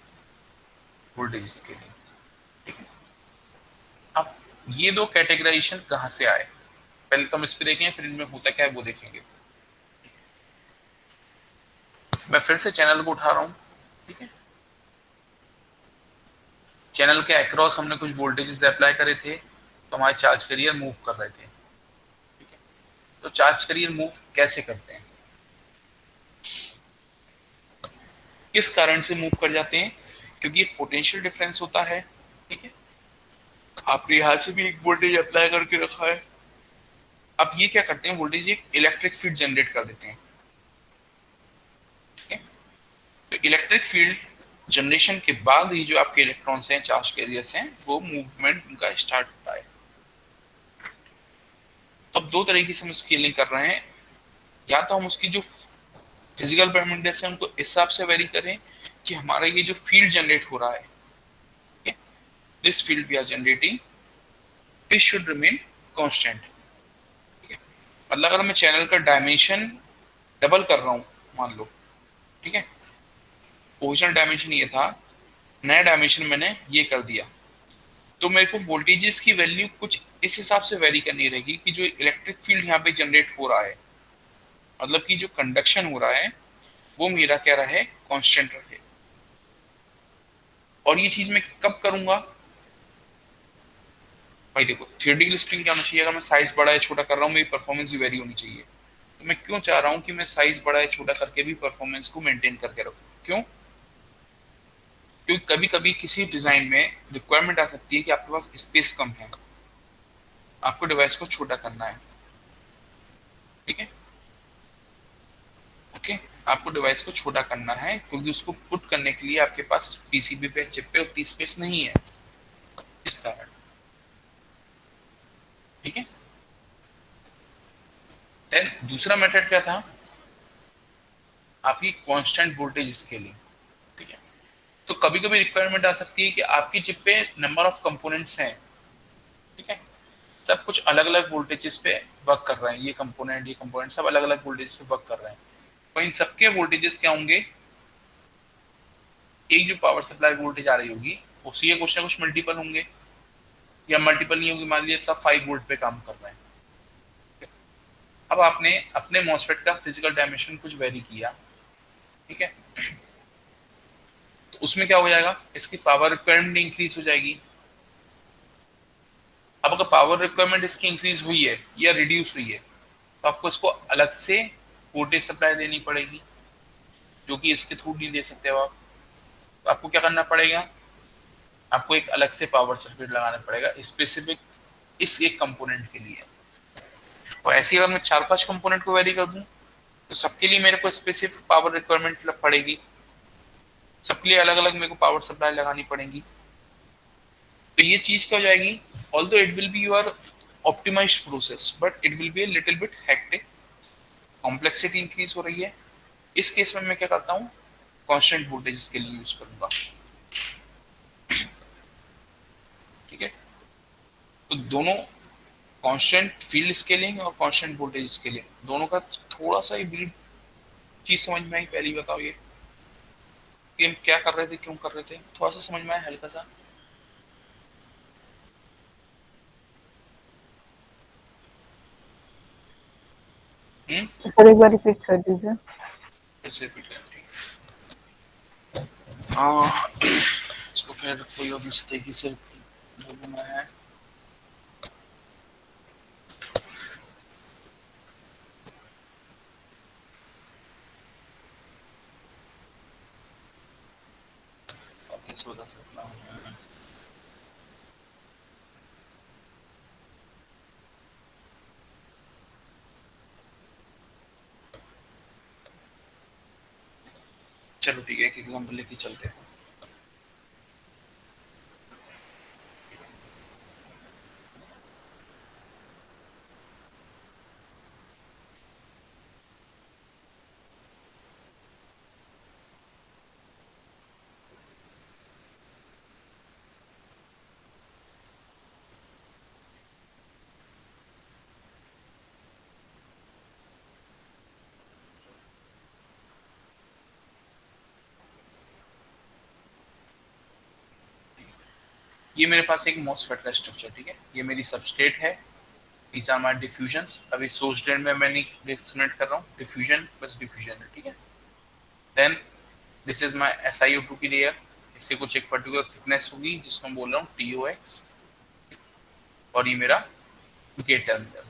Speaker 1: voltage scaling. ठीक है। अब ये दो कैटेगराइजेशन कहाँ से आए, पहले तो हम इस पे देखेंगे, फिर इनमें होता क्या है वो देखेंगे। मैं फिर से चैनल को उठा रहा हूँ, ठीक है। चैनल के अक्रॉस हमने कुछ वोल्टेजेस अप्लाई करे थे, तो हमारे चार्ज कैरियर मूव कर रहे थे, ठीक है। तो चार्ज कैरियर मूव कैसे करते हैं, किस कारण से मूव कर जाते हैं, क्योंकि एक पोटेंशियल डिफरेंस होता है, ठीक है। आपने यहां से भी एक वोल्टेज अप्लाई करके रखा है, अब ये क्या करते हैं, वोल्टेज एक इलेक्ट्रिक फील्ड जनरेट कर देते हैं, ठीक है। तो इलेक्ट्रिक फील्ड जनरेशन के बाद ही जो आपके इलेक्ट्रॉन्स हैं, चार्ज कैरियर्स हैं, वो मूवमेंट उनका स्टार्ट होता है। अब दो तरीके से हम स्केलिंग कर रहे हैं, या तो हम उसकी जो फिजिकल पैरामीटर्स हैं उनको इस हिसाब से वेरी करें कि हमारा ये जो फील्ड जनरेट हो रहा है, this field we are generating, this should remain constant, ठीक है। मतलब अगर मैं चैनल का डायमेंशन डबल कर रहा हूं, मान लो, ठीक है, ओरिजिनल डायमेंशन ये था, नया डायमेंशन मैंने ये कर दिया, तो मेरे को वोल्टेजेस की वैल्यू कुछ इस हिसाब से वेरी करनी रहेगी कि जो इलेक्ट्रिक फील्ड यहाँ पे जनरेट हो रहा है, मतलब कि जो कंडक्शन हो रहा है वो मेरा क्या रहे, कांस्टेंट रहे। और ये चीज मैं कब करूंगा भाई, देखो थियोरेटिकल स्प्रिंग क्या होना चाहिए, अगर मैं साइज बड़ा या छोटा कर रहा हूँ मेरी परफॉर्मेंस भी वेरी होनी चाहिए। तो मैं क्यों चाह रहा हूँ कि मैं साइज बड़ा या छोटा करके भी परफॉर्मेंस को मेंटेन करके रखूँ, क्यों, क्योंकि कभी कभी किसी डिजाइन में रिक्वायरमेंट आ सकती है कि आपके पास स्पेस कम है, आपको डिवाइस को छोटा करना है, ठीक है, ओके। आपको डिवाइस को छोटा करना है क्योंकि उसको पुट करने के लिए आपके पास पीसीबी पे, चिप पे उतनी स्पेस नहीं है, इस कारण, ठीक है। देन दूसरा मेथड क्या था, आपकी कांस्टेंट वोल्टेज स्केलिंग, ठीक है। तो कभी कभी रिक्वायरमेंट आ सकती है कि आपकी चिप पे नंबर ऑफ कंपोनेंट्स हैं, ठीक है, सब कुछ अलग अलग वोल्टेजेस पे वर्क कर रहे हैं, ये कंपोनेंट सब अलग अलग वोल्टेज पे वर्क कर रहे हैं, तो इन सबके वोल्टेजेस क्या होंगे, एक जो पावर सप्लाई वोल्टेज आ रही होगी उसी के कुछ ना कुछ मल्टीपल होंगे, या मल्टीपल नहीं होगी, मान लीजिए सब 5 वोल्ट पे काम कर रहे हैं। अब आपने अपने मॉसफेट का फिजिकल डायमेंशन कुछ वेरी किया, ठीक है, तो उसमें क्या हो जाएगा, इसकी पावर रिक्वायरमेंट इंक्रीज हो जाएगी। अब अगर पावर रिक्वायरमेंट इसकी इंक्रीज हुई है या रिड्यूस हुई है, तो आपको इसको अलग से वोल्टेज सप्लाई देनी पड़ेगी, जो कि इसके थ्रू नहीं दे सकते हो आप। तो आपको क्या करना पड़ेगा, आपको एक अलग से पावर सर्किट लगाना पड़ेगा स्पेसिफिक इस एक कंपोनेंट के लिए, तो ऐसे ही अगर मैं 4-5 कंपोनेंट को वेरी कर दूं तो सबके लिए मेरे को स्पेसिफिक पावर रिक्वायरमेंट पड़ेगी, सबके लिए अलग अलग मेरे को पावर सप्लाई लगानी पड़ेगी। तो ये चीज क्या हो जाएगी, although it will be your optimized process but it will be a little bit hectic, complexity increase हो रही है। इस केस में मैं क्या करता हूँ, कांस्टेंट वोल्टेज के लिए यूज करूंगा। ठीक है, तो दोनों कांस्टेंट फील्ड स्केलिंग और कांस्टेंट वोल्टेज स्केलिंग दोनों का थोड़ा सा ही ब्रीड चीज समझ में आई। पहली बताओ ये कि हम क्या कर रहे थे, क्यों कर रहे थे, थोड़ा सा समझ में आया हल्का सा।
Speaker 3: सर एक बार रिपीट कर दीजिए।
Speaker 1: फिर से रिपीट करें, ठीक है। हाँ, इसको फिर कोई और दूसरे तरीके से बोलना है। और कैसे बता सकता हूँ, चलो ठीक है, एक एग्जांपल लेके चलते हैं। ये मेरे पास एक मॉसफेट का स्ट्रक्चर, ठीक है, ये मेरी सबस्ट्रेट है, these are my diffusions। अभी सोर्स ड्रेन में मैं नहीं डिस्कनेक्ट कर रहा हूँ, डिफ्यूजन बस डिफ्यूजन है, ठीक है। Then this is my SiO2 की लेयर, इससे कुछ एक पर्टिकुलर थिकनेस होगी जिसको मैं बोल रहा हूँ TOX, और ये मेरा गेट टर्मिनल।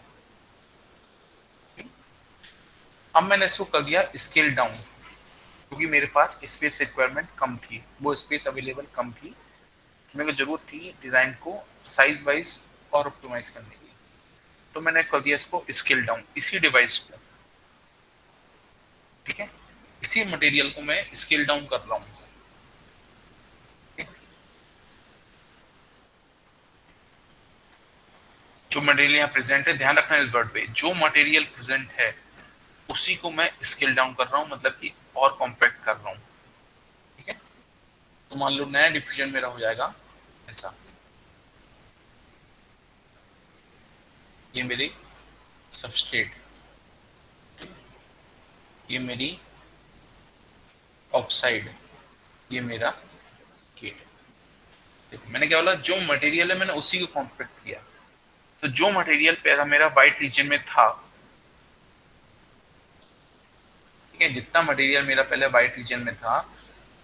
Speaker 1: अब मैंने इसको कर दिया स्केल डाउन क्योंकि मेरे पास स्पेस रिक्वायरमेंट कम थी, वो स्पेस अवेलेबल कम थी, मेरे को जरूरत थी डिजाइन को साइज वाइज और ऑप्टिमाइज करने की। तो मैंने कर दिया इसको स्केल डाउन इसी डिवाइस को, ठीक है, इसी मटेरियल को मैं स्केल डाउन कर रहा हूँ। जो मटेरियल यहाँ प्रेजेंट है, ध्यान रखना इस वर्ड पे, जो मटेरियल प्रेजेंट है उसी को मैं स्केल डाउन कर रहा हूँ, मतलब कि और कॉम्पैक्ट कर रहा हूँ, ठीक है। तो मान लो नया डिफ्यूजन मेरा हो जाएगा ऐसा, ये मेरी सबस्ट्रेट, ये मेरी ऑक्साइड, ये मेरा गेट। देखो मैंने क्या बोला, जो मटेरियल है मैंने उसी को कॉम्पैक्ट किया। तो जो मटेरियल पहला मेरा वाइट रीजन में था, ठीक है, जितना मटेरियल मेरा पहले वाइट रीजन में था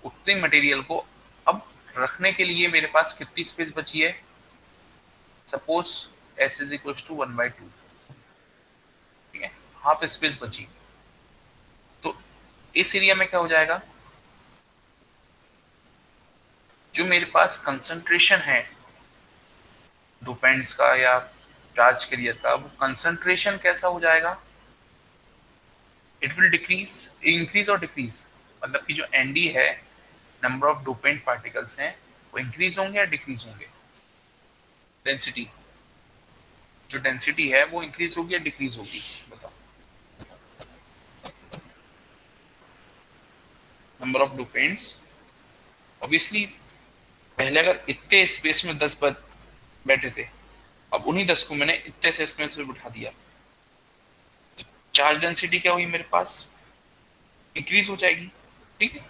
Speaker 1: उतने मटेरियल को अब रखने के लिए मेरे पास कितनी स्पेस बची है, suppose S is equal to 1/2, ठीक है, हाफ स्पेस बची। तो इस एरिया में क्या हो जाएगा, जो मेरे पास कंसंट्रेशन है डोपेंट्स का या चार्ज कैरियर का, वो कंसंट्रेशन कैसा हो जाएगा, इट विल डिक्रीज, इंक्रीज और डिक्रीज, मतलब कि जो ND है, नंबर ऑफ डोपेंट पार्टिकल्स हैं, वो इंक्रीज होंगे या डिक्रीज होंगे, डेंसिटी, जो डेंसिटी है वो इंक्रीज होगी या डिक्रीज होगी, बताओ। नंबर ऑफ डोपेंट्स, ऑब्वियसली पहले अगर इतने स्पेस में 10 बैठे थे, अब उन्हीं 10 को मैंने इतने से स्पेस में बिठा दिया, चार्ज डेंसिटी क्या हुई मेरे पास, इंक्रीज हो जाएगी, ठीक है।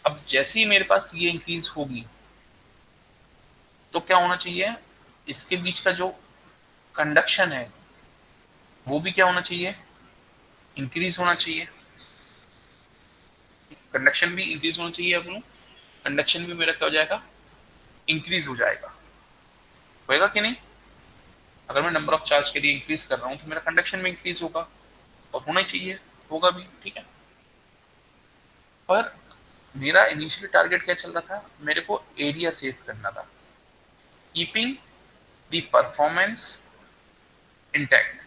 Speaker 1: अब जैसे ही मेरे पास ये इंक्रीज होगी तो क्या होना चाहिए, इसके बीच का जो कंडक्शन है वो भी क्या होना चाहिए, इंक्रीज होना चाहिए, कंडक्शन भी इंक्रीज होना चाहिए। अब कंडक्शन भी मेरा क्या हो जाएगा, इंक्रीज हो जाएगा, होएगा कि नहीं। अगर मैं नंबर ऑफ चार्ज के लिए इंक्रीज कर रहा हूँ तो मेरा कंडक्शन में इंक्रीज होगा, और होना ही चाहिए, होगा भी, ठीक है। पर मेरा इनिशियल टारगेट क्या चल रहा था, मेरे को एरिया सेव करना था, कीपिंग द परफॉर्मेंस इंटैक्ट,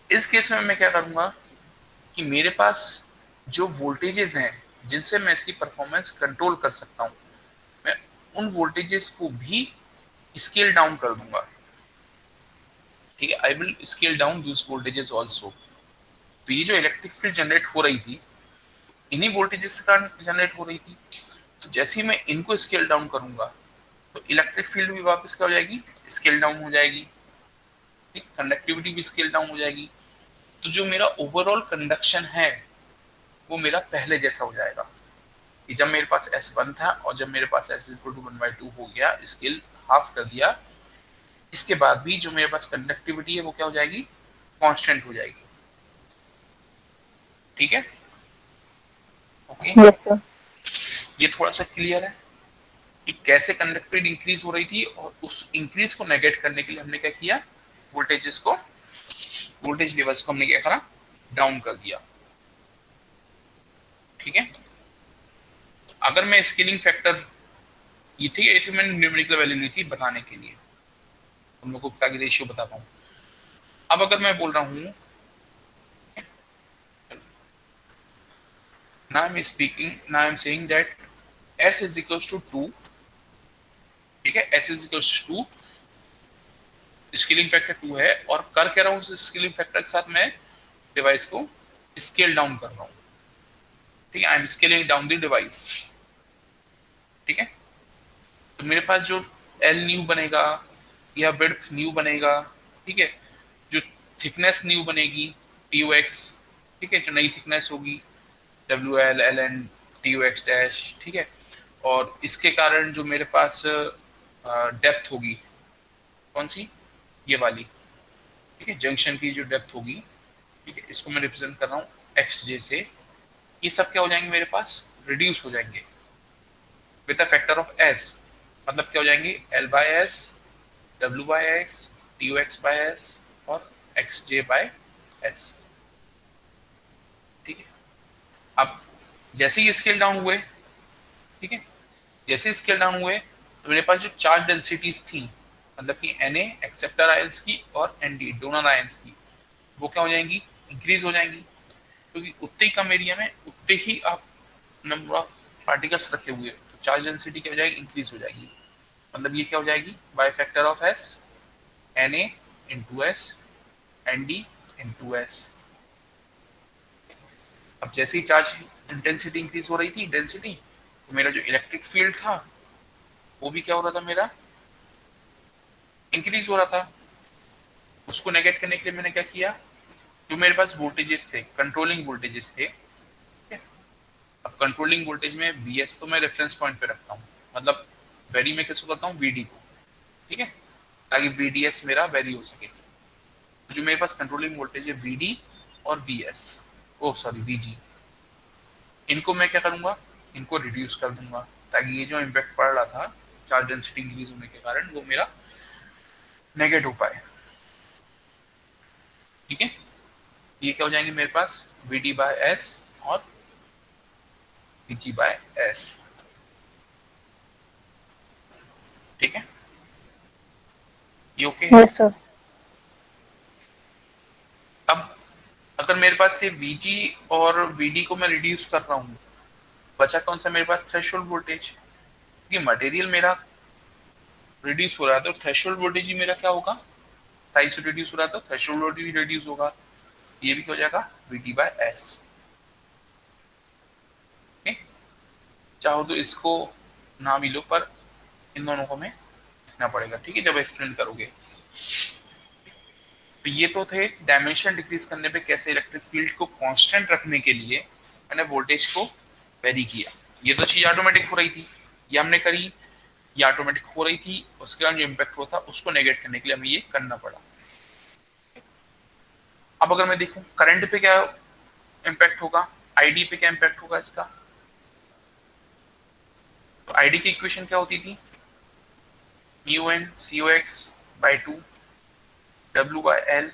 Speaker 1: इस केस में मैं क्या करूंगा कि मेरे पास जो वोल्टेजेस हैं जिनसे मैं इसकी परफॉर्मेंस कंट्रोल कर सकता हूं, मैं उन वोल्टेजेस को भी स्केल डाउन कर दूंगा। ठीक है, I will scale down this voltages also. तो ये जो इलेक्ट्रिक फील्ड जनरेट हो रही थी इन्हीं वोल्टेजेस के कारण जनरेट हो रही थी। तो जैसे ही मैं इनको स्केल डाउन करूंगा तो इलेक्ट्रिक फील्ड भी वापस क्या हो जाएगी, स्केल डाउन हो जाएगी। ठीक, कंडक्टिविटी भी स्केल डाउन हो जाएगी। तो जो मेरा ओवरऑल कंडक्शन है वो मेरा पहले जैसा हो जाएगा कि जब मेरे पास S1 था और जब मेरे पास S इक्वल टू 1/2 हो गया, स्केल हाफ कर दिया, इसके बाद भी जो मेरे पास कंडक्टिविटी है वो क्या हो जाएगी, कांस्टेंट हो जाएगी। ठीक है, ओके।
Speaker 3: Yes sir.
Speaker 1: ये थोड़ा सा क्लियर है कि कैसे कंडक्टिविटी इंक्रीज हो रही थी और उस इंक्रीज को नेगेट करने के लिए हमने क्या किया, वोल्टेजेस को, वोल्टेज लेवल्स को हमने क्या करा, डाउन कर दिया। ठीक है, अगर मैं स्केलिंग फैक्टर, ये थी ये मैंने न्यूमेरिकल वैल्यू ली थी बताने के लिए, हम लोग को ताकि रेशियो बता पाऊं। अब अगर मैं बोल रहा हूं now I'm speaking, now I'm saying that S is equals to 2, ठीक है, S is equals to 2, scaling factor 2 है, और कर क्या रहा हूँ उस स्केलिंग फैक्टर के साथ मैं डिवाइस को स्केल डाउन कर रहा हूँ। ठीक है, I M scaling down the device. ठीक है, तो मेरे पास जो एल न्यू बनेगा या विड्थ न्यू बनेगा, ठीक है, जो थिकनेस न्यू बनेगी TOX, ठीक है, जो नई थिकनेस होगी WL LN TOX डैश, ठीक है, और इसके कारण जो मेरे पास डेप्थ होगी, कौन सी, ये वाली, ठीक है, जंक्शन की जो डेप्थ होगी, ठीक है, इसको मैं रिप्रेजेंट कर रहा हूँ XJ से, ये सब क्या हो जाएंगे मेरे पास, रिड्यूस हो जाएंगे with a factor of S। मतलब क्या हो जाएंगे, L/S, W/S, TOX/S और XJ/S। ठीक है, अब जैसे ही स्केल डाउन हुए, ठीक है, जैसे स्केल डाउन हुए तो मेरे पास जो चार्ज डेंसिटीज थी, मतलब कि Na एक्सेप्टर आयंस की और Nd डोनर आयंस की, वो क्या हो जाएंगी, इंक्रीज हो जाएंगी, क्योंकि उतने ही कम एरिया में उतने ही आप नंबर ऑफ पार्टिकल्स रखे हुए, तो चार्ज डेंसिटी क्या हो जाएगी, इंक्रीज हो जाएगी। मतलब ये क्या हो जाएगी, bye factor of S, Na into S, Nd into S। अब जैसे ही चार्ज इंटेंसिटी इंक्रीज हो रही थी, डेंसिटी, तो मेरा जो इलेक्ट्रिक फील्ड था वो भी क्या हो रहा था, मेरा इंक्रीज हो रहा था। उसको नेगेट करने के लिए मैंने क्या किया, जो मेरे पास वोल्टेजेस थे, कंट्रोलिंग वोल्टेजेस थे, ठीक है? अब कंट्रोलिंग वोल्टेज में Vs तो मैं रेफरेंस पॉइंट पे रखता हूँ, मतलब वेरी में किसको करता हूँ, Vd को, ठीक है, ताकि Vds मेरा वेरी हो सके। तो जो मेरे पास कंट्रोलिंग वोल्टेज है Vd और Vs, ओ सॉरी Vg, इनको मैं क्या करूंगा, इनको रिड्यूस कर दूंगा, ताकि ये जो इम्पैक्ट पड़ रहा था चार्ज डेंसिटी इंक्रीज होने के कारण वो मेरा नेगेट हो पाए। ठीक है, ये क्या हो जाएंगे मेरे पास, Vd/S और Vg/S। ठीक है, ये ओके है।
Speaker 3: Yes sir.
Speaker 1: अब अगर मेरे पास से Vg और Vd को मैं रिड्यूस कर रहा हूँ, बचा कौन सा मेरे पास, थ्रेशोल्ड वोल्टेज, क्योंकि मटेरियल मेरा रिड्यूस हो रहा है तो थ्रेशोल्ड वोल्टेज ही मेरा क्या होगा, साइज से रिड्यूस हो रहा है तो थ्रेशोल्ड वोल्टेज भी रिड्यूस होगा, ये भी क्या हो जाएगा, Vd/S। चाहो तो इसको ना भी लो, पर इन दोनों को हमें लिखना पड़ेगा, ठीक है, जब एक्सप्लेन करोगे। तो ये तो थे डायमेंशन डिक्रीज करने पे कैसे इलेक्ट्रिक फील्ड को कांस्टेंट रखने के लिए मैंने वोल्टेज को वेरी किया। ये तो चीज ऑटोमेटिक हो रही थी, ये हमने करी, ये ऑटोमेटिक हो रही थी, उसके बाद जो इम्पैक्ट होता उसको नेगेट करने के लिए हमें ये करना पड़ा। अब अगर मैं देखूं करंट पे क्या इम्पैक्ट होगा, आईडी पे क्या इम्पैक्ट होगा इसका, तो आईडी की इक्वेशन क्या होती थी, μn Cox/2 W/L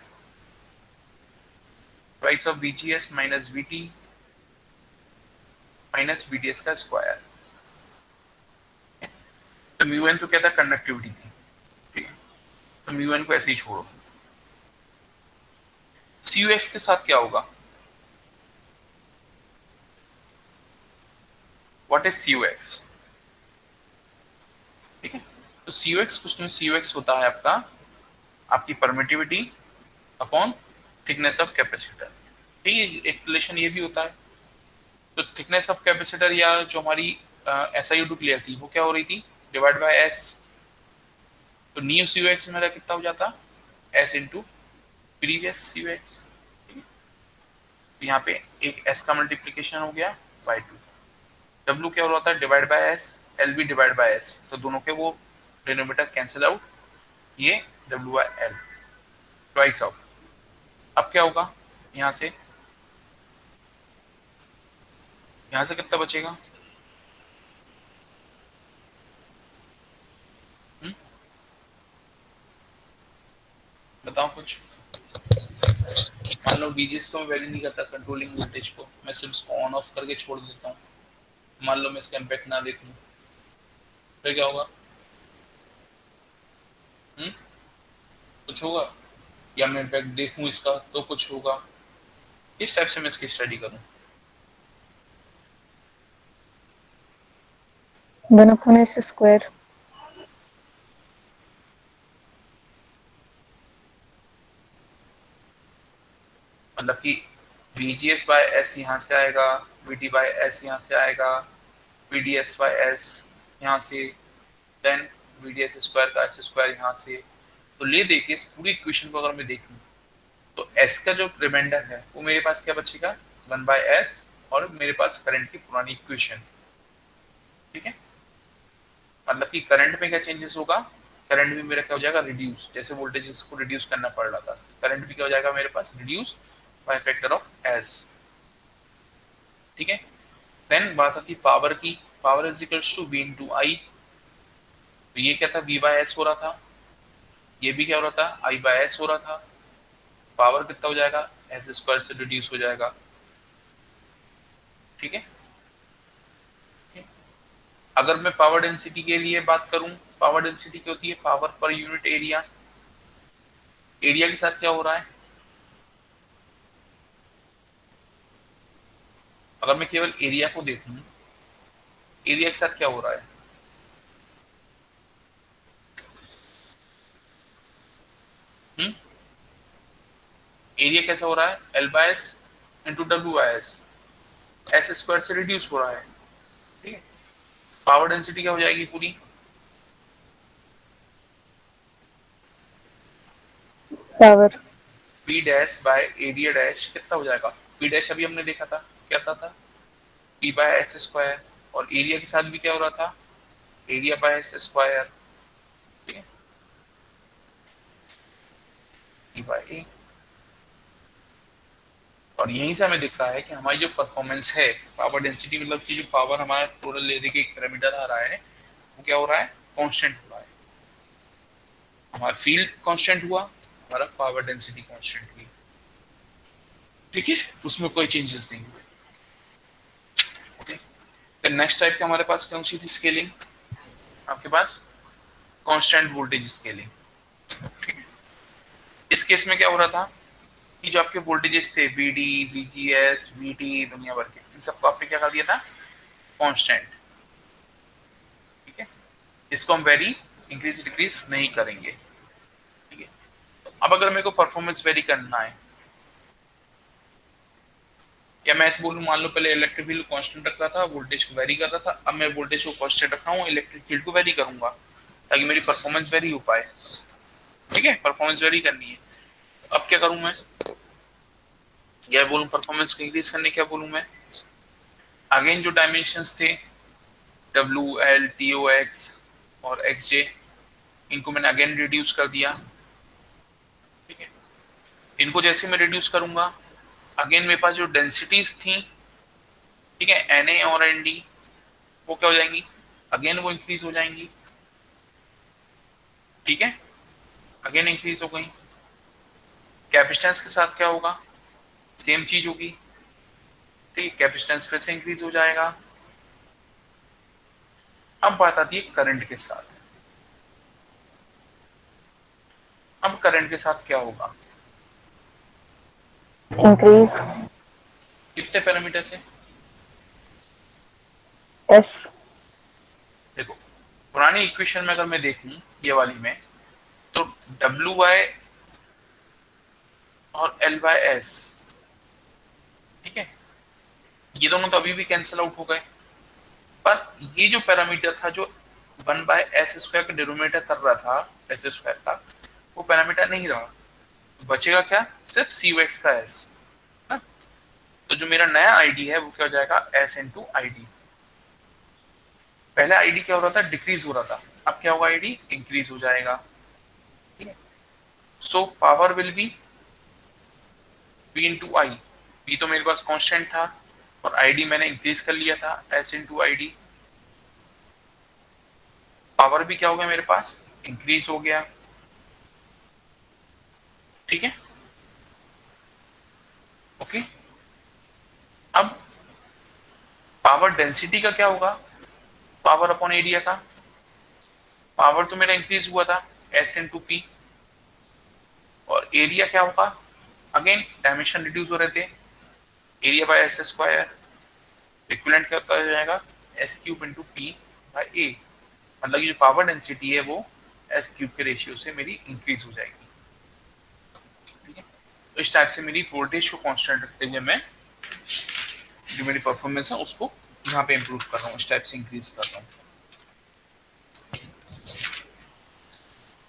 Speaker 1: price of VGS minus VT minus VDS का स्क्वायर। तो म्यूएन तो क्या था, कंडक्टिविटी थी, ठीक है, तो म्यूएन को ऐसे ही छोड़ो। CUX के साथ क्या होगा? What is CUX? ठीक है, तो CUX कुछ नहीं, CUX होता है आपकी permittivity upon thickness of capacitor. ठीक है, एक रिलेशन ये भी होता है। तो थिकनेस ऑफ कैपेसिटर या जो हमारी SiO2 की लेयर थी वो क्या हो रही थी, डिवाइड बाय S। तो न्यू CUX मेरा कितना हो जाता, S इंटू प्रीवियस CUX। तो यहाँ पे एक S का मल्टीप्लीकेशन हो गया बाय 2। W क्या हो रहा था, डिवाइड बाय S, L भी डिवाइड बाय S, तो दोनों के वो डिनोमिनेटर कैंसिल आउट, ये W by L twice of. अब क्या होगा, यहाँ से कितना बचेगा? बताओ कुछ। मान लो VGS को मैं वैरी नहीं करता, कंट्रोलिंग वोल्टेज को मैं सिर्फ इसको ऑन ऑफ करके छोड़ देता हूँ। मान लो मैं इसका इम्पैक्ट ना देखूं, फिर क्या होगा? कुछ होगा? या मैं इम्पैक्ट देखूं इसका तो कुछ होगा? इस टाइप से मैं इसकी स्टडी करूं।
Speaker 3: 1/s square.
Speaker 1: मतलब कि VGS बाय S यहाँ से आएगा, VT बाय S यहाँ से आएगा, VDS बाय S यहाँ से, देन VDS स्क्वायर का S स्क्वायर यहाँ से। तो ले देखिए इस पूरी इक्वेशन को अगर मैं देखूं तो S का जो रिमाइंडर है वो मेरे पास क्या बचेगा, 1/s, और मेरे पास करंट की पुरानी इक्वेशन। ठीक है, मतलब कि करंट में क्या चेंजेस होगा, करंट भी मेरा क्या हो जाएगा, रिड्यूस। जैसे वोल्टेज को रिड्यूस करना पड़ रहा था, करंट भी क्या हो जाएगा मेरे पास, reduce by factor of S। ठीक है, देन बात आती पावर की। Power is equals to V into I. तो ये क्या था, V बाय S हो रहा था, ये भी क्या हो रहा था, I बाय S हो रहा था। पावर कितना हो जाएगा, S स्क्वायर से रिड्यूस हो जाएगा। ठीक है, अगर मैं पावर डेंसिटी के लिए बात करूं, पावर डेंसिटी क्या होती है, power per unit area. Area के साथ क्या हो रहा है, अगर मैं केवल एरिया को देखूं, एरिया के साथ क्या हो रहा है, एरिया कैसा हो रहा है, L/S into W/S, S square से रिड्यूस हो रहा है। ठीक है, पावर डेंसिटी क्या हो जाएगी पूरी,
Speaker 3: power
Speaker 1: P dash by area dash कितना हो जाएगा, P डैश अभी हमने देखा था क्या था, P बाय S स्क्वायर, और एरिया के साथ भी क्या हो रहा था, एरिया बाय S स्क्वायर। ठीक है, P बाय A। और यहीं से हमें दिख रहा है कि हमारी जो परफॉर्मेंस है, पावर डेंसिटी मतलब कि जो पावर हमारा टोटल एरिया के एक पैरामीटर आ रहा है वो क्या हो रहा है, कांस्टेंट हो रहा है। हमारा फील्ड कांस्टेंट हुआ, हमारा पावर डेंसिटी कांस्टेंट हुई। ठीक है, उसमें कोई चेंजेस नहीं हुए। ओके, नेक्स्ट टाइप का हमारे पास कौन सी थी स्केलिंग, आपके पास कांस्टेंट वोल्टेज स्केलिंग। इस केस में क्या हो रहा था कि जो आपके वोल्टेजेस थे VD, VGS, VT, दुनिया भर के, इन सबको आपने क्या कर दिया था, कांस्टेंट। ठीक है, इसको हम वेरी इंक्रीज डिक्रीज नहीं करेंगे। ठीक है, तो अब अगर मेरे को परफॉर्मेंस वेरी करना है, या मैं ऐसे बोलूं, मान लो पहले इलेक्ट्रिक फील्ड कांस्टेंट रख रहा था, वोल्टेज को वेरी कर रहा था, अब मैं वोल्टेज को कांस्टेंट रख रहा हूँ, इलेक्ट्रिक फील्ड को वेरी करूंगा ताकि मेरी परफॉर्मेंस वेरी हो पाए। ठीक है, परफॉर्मेंस वेरी करनी है, अब क्या करूं मैं, क्या बोलूं, परफॉर्मेंस को इंक्रीज करने क्या बोलूं मैं, अगेन जो डायमेंशंस थे WL, TOX और XJ, इनको मैंने अगेन रिड्यूस कर दिया। ठीक है, इनको जैसे मैं रिड्यूस करूंगा, अगेन मेरे पास जो डेंसिटीज थी, ठीक है, Na और Nd, वो क्या हो जाएंगी, अगेन वो इंक्रीज हो जाएंगी। ठीक है, अगेन इंक्रीज हो गई। कैपेसिटेंस के साथ क्या होगा, सेम चीज होगी। ठीक है, कैपेसिटेंस फिर से इंक्रीज हो जाएगा। अब बात आती है करंट के साथ। अब करंट के साथ क्या होगा,
Speaker 3: इंक्रीज
Speaker 1: कितने पैरामीटर से?
Speaker 3: एस
Speaker 1: देखो पुरानी इक्वेशन में अगर मैं देखूं ये वाली में, तो डब्ल्यू वाई और एल वाई एस, ठीक है, ये दोनों तो अभी भी कैंसिल आउट हो गए, पर ये जो पैरामीटर था जो 1/s² का डिनोमिनेटर कर रहा था s² का, वो पैरामीटर नहीं रहा, तो बचेगा क्या? सिर्फ cux का s ना। तो जो मेरा नया आईडी है वो क्या हो जाएगा? s into I D. पहले आईडी क्या हो रहा था? डिक्रीज हो रहा था, अब क्या होगा? आईडी इंक्रीज हो जाएगा, ठीक है। So power will be p into I. p तो मेरे पास कांस्टेंट था और आईडी मैंने इंक्रीज कर लिया था, s into I D. Power भी क्या हो गया मेरे पास? इंक्रीज हो गया, ठीक है, ओके। अब पावर डेंसिटी का क्या होगा? पावर अपॉन एरिया का। पावर तो मेरा इंक्रीज हुआ था, s इंटू पी, और एरिया क्या होगा? अगेन डायमेंशन रिड्यूस हो रहे थे, area by S square, equivalent क्या हो जाएगा? S cube into P by A. मतलब ये जो पावर डेंसिटी है वो एस क्यूब के रेशियो से मेरी इंक्रीज हो जाएगी, ठीक है। तो इस टाइप से मेरी वोल्टेज को कांस्टेंट रखते हुए मैं जो मेरी परफॉर्मेंस है उसको यहाँ पे इंप्रूव कर रहा हूँ, इस टाइप से इंक्रीज कर रहा हूँ।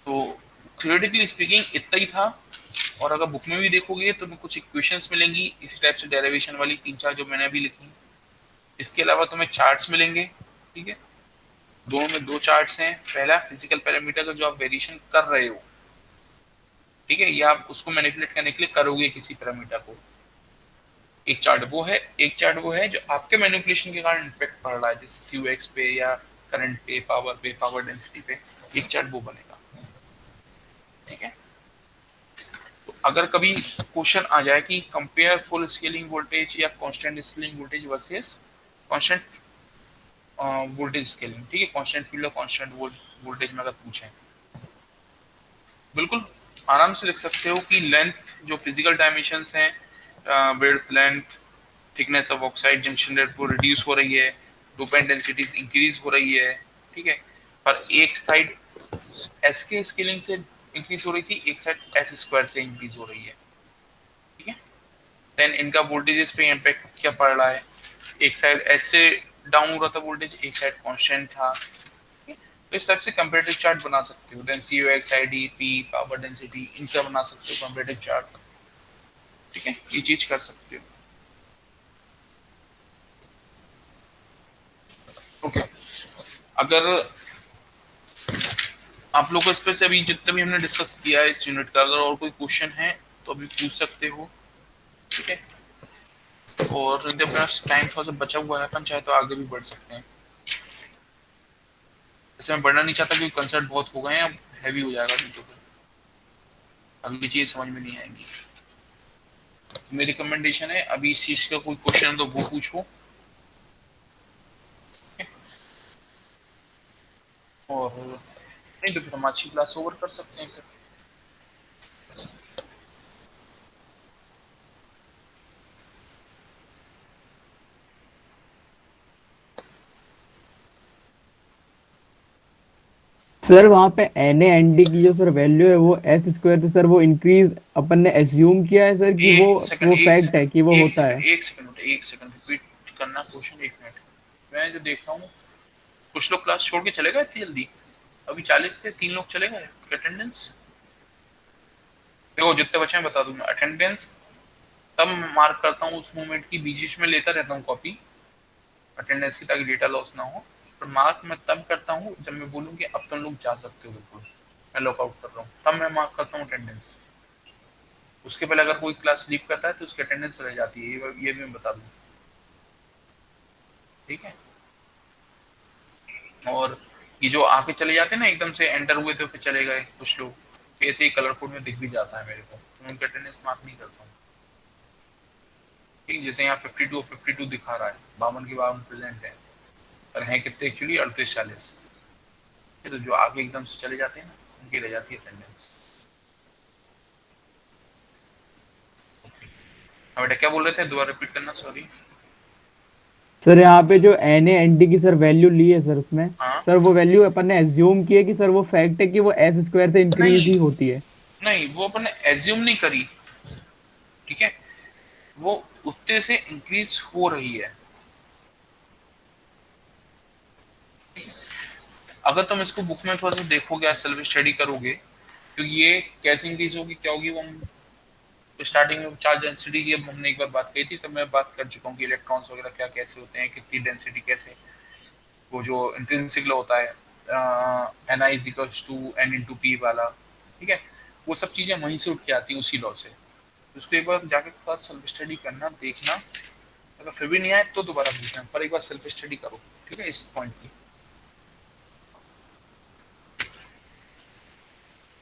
Speaker 1: तो थ्योरेटिकली स्पीकिंग इतना ही था, और अगर बुक में भी देखोगे तो कुछ इक्वेशंस मिलेंगी इस टाइप से डेरिवेशन वाली 3-4 जो मैंने अभी लिखी। इसके अलावा तुम्हें चार्ट्स मिलेंगे, ठीक है। दोनों में 2 चार्ट्स हैं। पहला फिजिकल पैरामीटर का जो आप वेरिएशन कर रहे हो, ठीक है, या आप उसको मैनिपुलेट करने के लिए करोगे किसी पैरामीटर को, एक चार्ट वो है। एक चार्ट वो है जो आपके मैनिपुलेशन के कारण इफेक्ट पड़ रहा है, जैसे सीयूएक्स पे या करंट पे, पावर डेंसिटी पे, एक चार्ट वो बनेगा, ठीक है। तो अगर कभी क्वेश्चन आ जाए कि कंपेयर फुल स्केलिंग वोल्टेज या constant scaling voltage versus constant voltage scaling, ठीक है, कांस्टेंट फील्ड और कांस्टेंट वोल्टेज में अगर पूछें, बिल्कुल आराम से लिख सकते हो कि लेंथ जो फिजिकल डायमेंशंस हैं, width, length, thickness of oxide junction rate वो रिड्यूस हो रही है, डोपेंट डेंसिटीज इंक्रीज हो रही है, ठीक है। पर एक साइड एस के स्केलिंग से इंक्रीज हो रही थी, एक साइड एस स्क्वायर से इंक्रीज हो रही है, ठीक है। देन इनका वोल्टेजेस पे इम्पैक्ट क्या पड़ रहा है? एक साइड एस से डाउन हो रहा था वोल्टेज, एक साइड कांस्टेंट था, ठीक है? तो इस टाइप से कंपैरेटिव चार्ट बना सकते हो। Then COX, ID, P, power density, इनका बना सकते हो कंपैरेटिव चार्ट, ठीक है, ये चीज कर सकते हो, ओके। अगर आप लोग को इस पे से अभी जितना भी हमने डिस्कस किया है इस यूनिट का, अगर और कोई क्वेश्चन है तो अभी पूछ सकते हो, ठीक है। और जब अपना टाइम थोड़ा सा बचा हुआ है, अपन चाहे तो आगे भी बढ़ सकते हैं। वैसे मैं बढ़ना नहीं चाहता क्योंकि कंसर्ट बहुत हो गए हैं, अब हैवी हो जाएगा नहीं तो फिर अगली चीज समझ में नहीं आएगी। मेरी रिकमेंडेशन है अभी इस चीज का कोई क्वेश्चन है तो वो पूछो, और नहीं तो फिर हम अच्छी क्लास ओवर कर सकते हैं फिर।
Speaker 4: सर वहाँ पे एन ए एन डी की जो सर वैल्यू है वो एस स्क्वायर से सर वो इंक्रीज अपन ने एज्यूम किया है सर कि
Speaker 1: एक सेकंड,
Speaker 4: वो
Speaker 1: एक
Speaker 4: फैक्ट है
Speaker 1: सेकंड,
Speaker 4: कि वो
Speaker 1: एक
Speaker 4: होता
Speaker 1: सेकंड,
Speaker 4: है।
Speaker 1: एक सेकंड रिपीट करना क्वेश्चन, 1 मिनट। मैं जो देख रहा हूँ कुछ लोग क्लास छोड़ के चले गए इतनी जल्दी, अभी 40 थे, 3 लोग चले गए। अटेंडेंस देखो जितने बच्चे हैं बता दूंगा। अटेंडेंस तब मार्क करता हूँ उस मोमेंट की, बीच बीच में लेता रहता हूँ कॉपी अटेंडेंस की ताकि डेटा लॉस ना हो, पर मार्क मैं तब करता हूँ जब मैं बोलूँ कि अब तुम लोग जा सकते हो, बिल्कुल मैं लॉकआउट कर रहा हूँ, तब मैं मार्क करता हूँ अटेंडेंस। उसके पहले अगर कोई क्लास लीव करता है तो उसकी अटेंडेंस रह जाती है, ये भी मैं बता दूँ, ठीक है। और ये जो आके चले जाते हैं ना, एकदम से एंटर हुए थे फिर चले गए कुछ लोग, तो ऐसे ही कलर कोड में दिख भी जाता है मेरे को, तो मैं उनकी अटेंडेंस मार्क नहीं करता हूँ, ठीक है। जैसे यहाँ 52 दिखा रहा है, 52 के 52 प्रेजेंट है, पर हैं कितने एक्चुअली? 38-40। तो जो आगे एकदम से चले जाते हैं ना उनकी रह जाती है अटेंडेंस। हाँ बेटा क्या बोल रहे थे, दोबारा रिपीट करना, सॉरी।
Speaker 4: सर यहाँ पे जो एन ए एन डी की सर वैल्यू ली है सर, उसमें
Speaker 1: हाँ
Speaker 4: सर वो वैल्यू अपन ने एज्यूम की है कि सर वो फैक्ट है कि वो एस स्क्वायर से इंक्रीज
Speaker 1: नहीं
Speaker 4: ही होती है।
Speaker 1: नहीं, वो अपन ने एज्यूम नहीं करी, ठीक है, वो उतने से इंक्रीज हो रही है। अगर तुम इसको बुक में थोड़ा सा देखोगे, सेल्फ स्टडी करोगे, क्योंकि ये कैसे इंक्रीज होगी, क्या होगी, वो हम स्टार्टिंग में चार्ज डेंसिटी की अब हमने एक बार बात कही थी, तो मैं बात कर चुका हूँ कि इलेक्ट्रॉन्स वगैरह क्या कैसे होते हैं, कितनी डेंसिटी कैसे, वो जो इंट्रिंसिक लॉ होता है N I equals to N into P वाला, ठीक है, वो सब चीजें वहीं से उठ के आती हैं उसी लॉ से। तो उसको एक बार जाके थोड़ा सेल्फ स्टडी करना, देखना, अगर फिर भी नहीं आए तो दोबारा पूछना, पर एक बार सेल्फ स्टडी करो, ठीक है, इस पॉइंट की।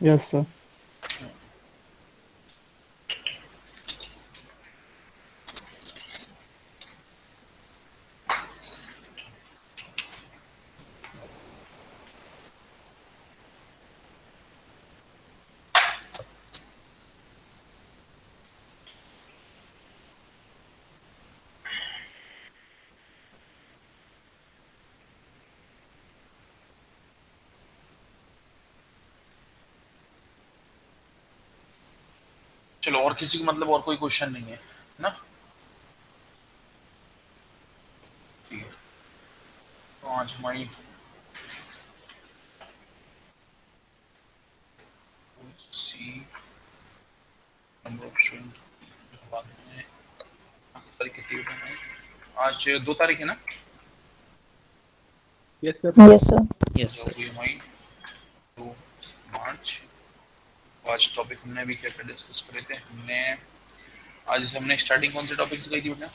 Speaker 4: Yes sir.
Speaker 1: चलो, और किसी को मतलब और कोई क्वेश्चन नहीं है ना? ठीक है, तो आज हमारी सी नंबर ऑफ स्टूडेंट बाद में, आज तारीख कितनी है? आज 2 तारीख है ना?
Speaker 3: Yes sir.
Speaker 2: Yes,
Speaker 1: जो
Speaker 2: sir.
Speaker 1: हुई हमारी 2 मार्च। आज टॉपिक हमने अभी क्या क्या डिस्कस करे थे हमने, आज जैसे हमने स्टार्टिंग कौन से टॉपिक से की थी बेटा?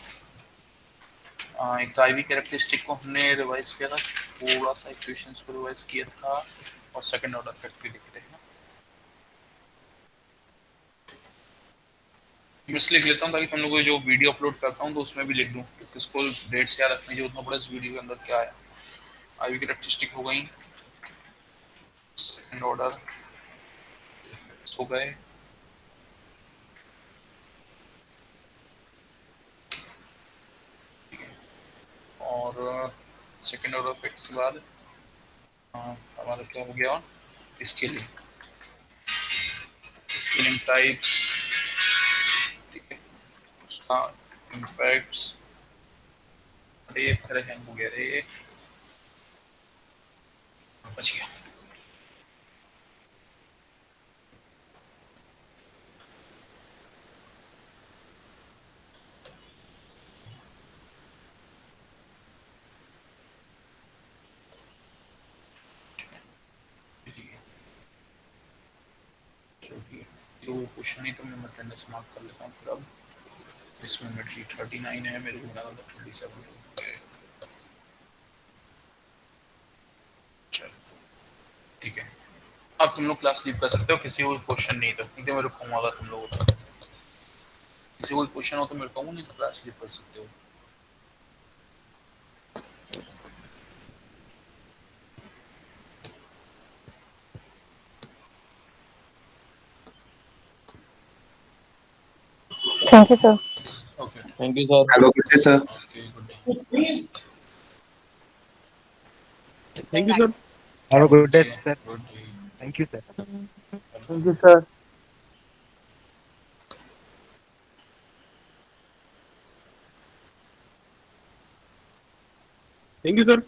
Speaker 1: एक तो आईवी कैरेक्टरिस्टिक को हमने रिवाइज किया था, थोड़ा सा इक्वेशंस को रिवाइज किया था, और सेकंड ऑर्डर इफेक्ट भी देखे थे ना। मैं इसलिए लिख लेता हूँ ताकि तुम लोगों को जो वीडियो अपलोड करता हूँ तो उसमें भी लिख दूँ, क्योंकि उसको डेट से याद रखने की जरूरत ना पड़े इस वीडियो के अंदर क्या है। आईवी कैरेक्टरिस्टिक हो गई, सेकंड ऑर्डर हो गए, और सेकंड ऑर्डर इफेक्ट्स के बाद हमारा क्या हो गया, स्केलिंग, स्केलिंग टाइप्स, ठीक है, उसका इम्पैक्ट्स। अरे अरे हैंग हो गया रे, बच गया। तो क्वेश्चन ही तो मैं अटेंडेंस मार्क कर लेता हूँ फिर। अब इसमें मेरी 39 है, मेरे को लगा था 27। चलो ठीक है, अब तुम लोग क्लास लीव कर सकते हो, किसी को क्वेश्चन नहीं तो, ठीक है, मैं रुकूंगा अगर तुम लोगों को, किसी को क्वेश्चन हो तो मैं रुकूंगा, नहीं तो क्लास लीव कर सकते हो।
Speaker 3: Thank you sir.
Speaker 1: Okay,
Speaker 5: thank you sir.
Speaker 6: Hello, good day, sir.
Speaker 1: Okay, good day.
Speaker 7: Thank you, sir. Have a good day, sir.
Speaker 1: Good day.
Speaker 7: Thank you, sir.
Speaker 4: Thank you sir.
Speaker 7: Thank you, sir.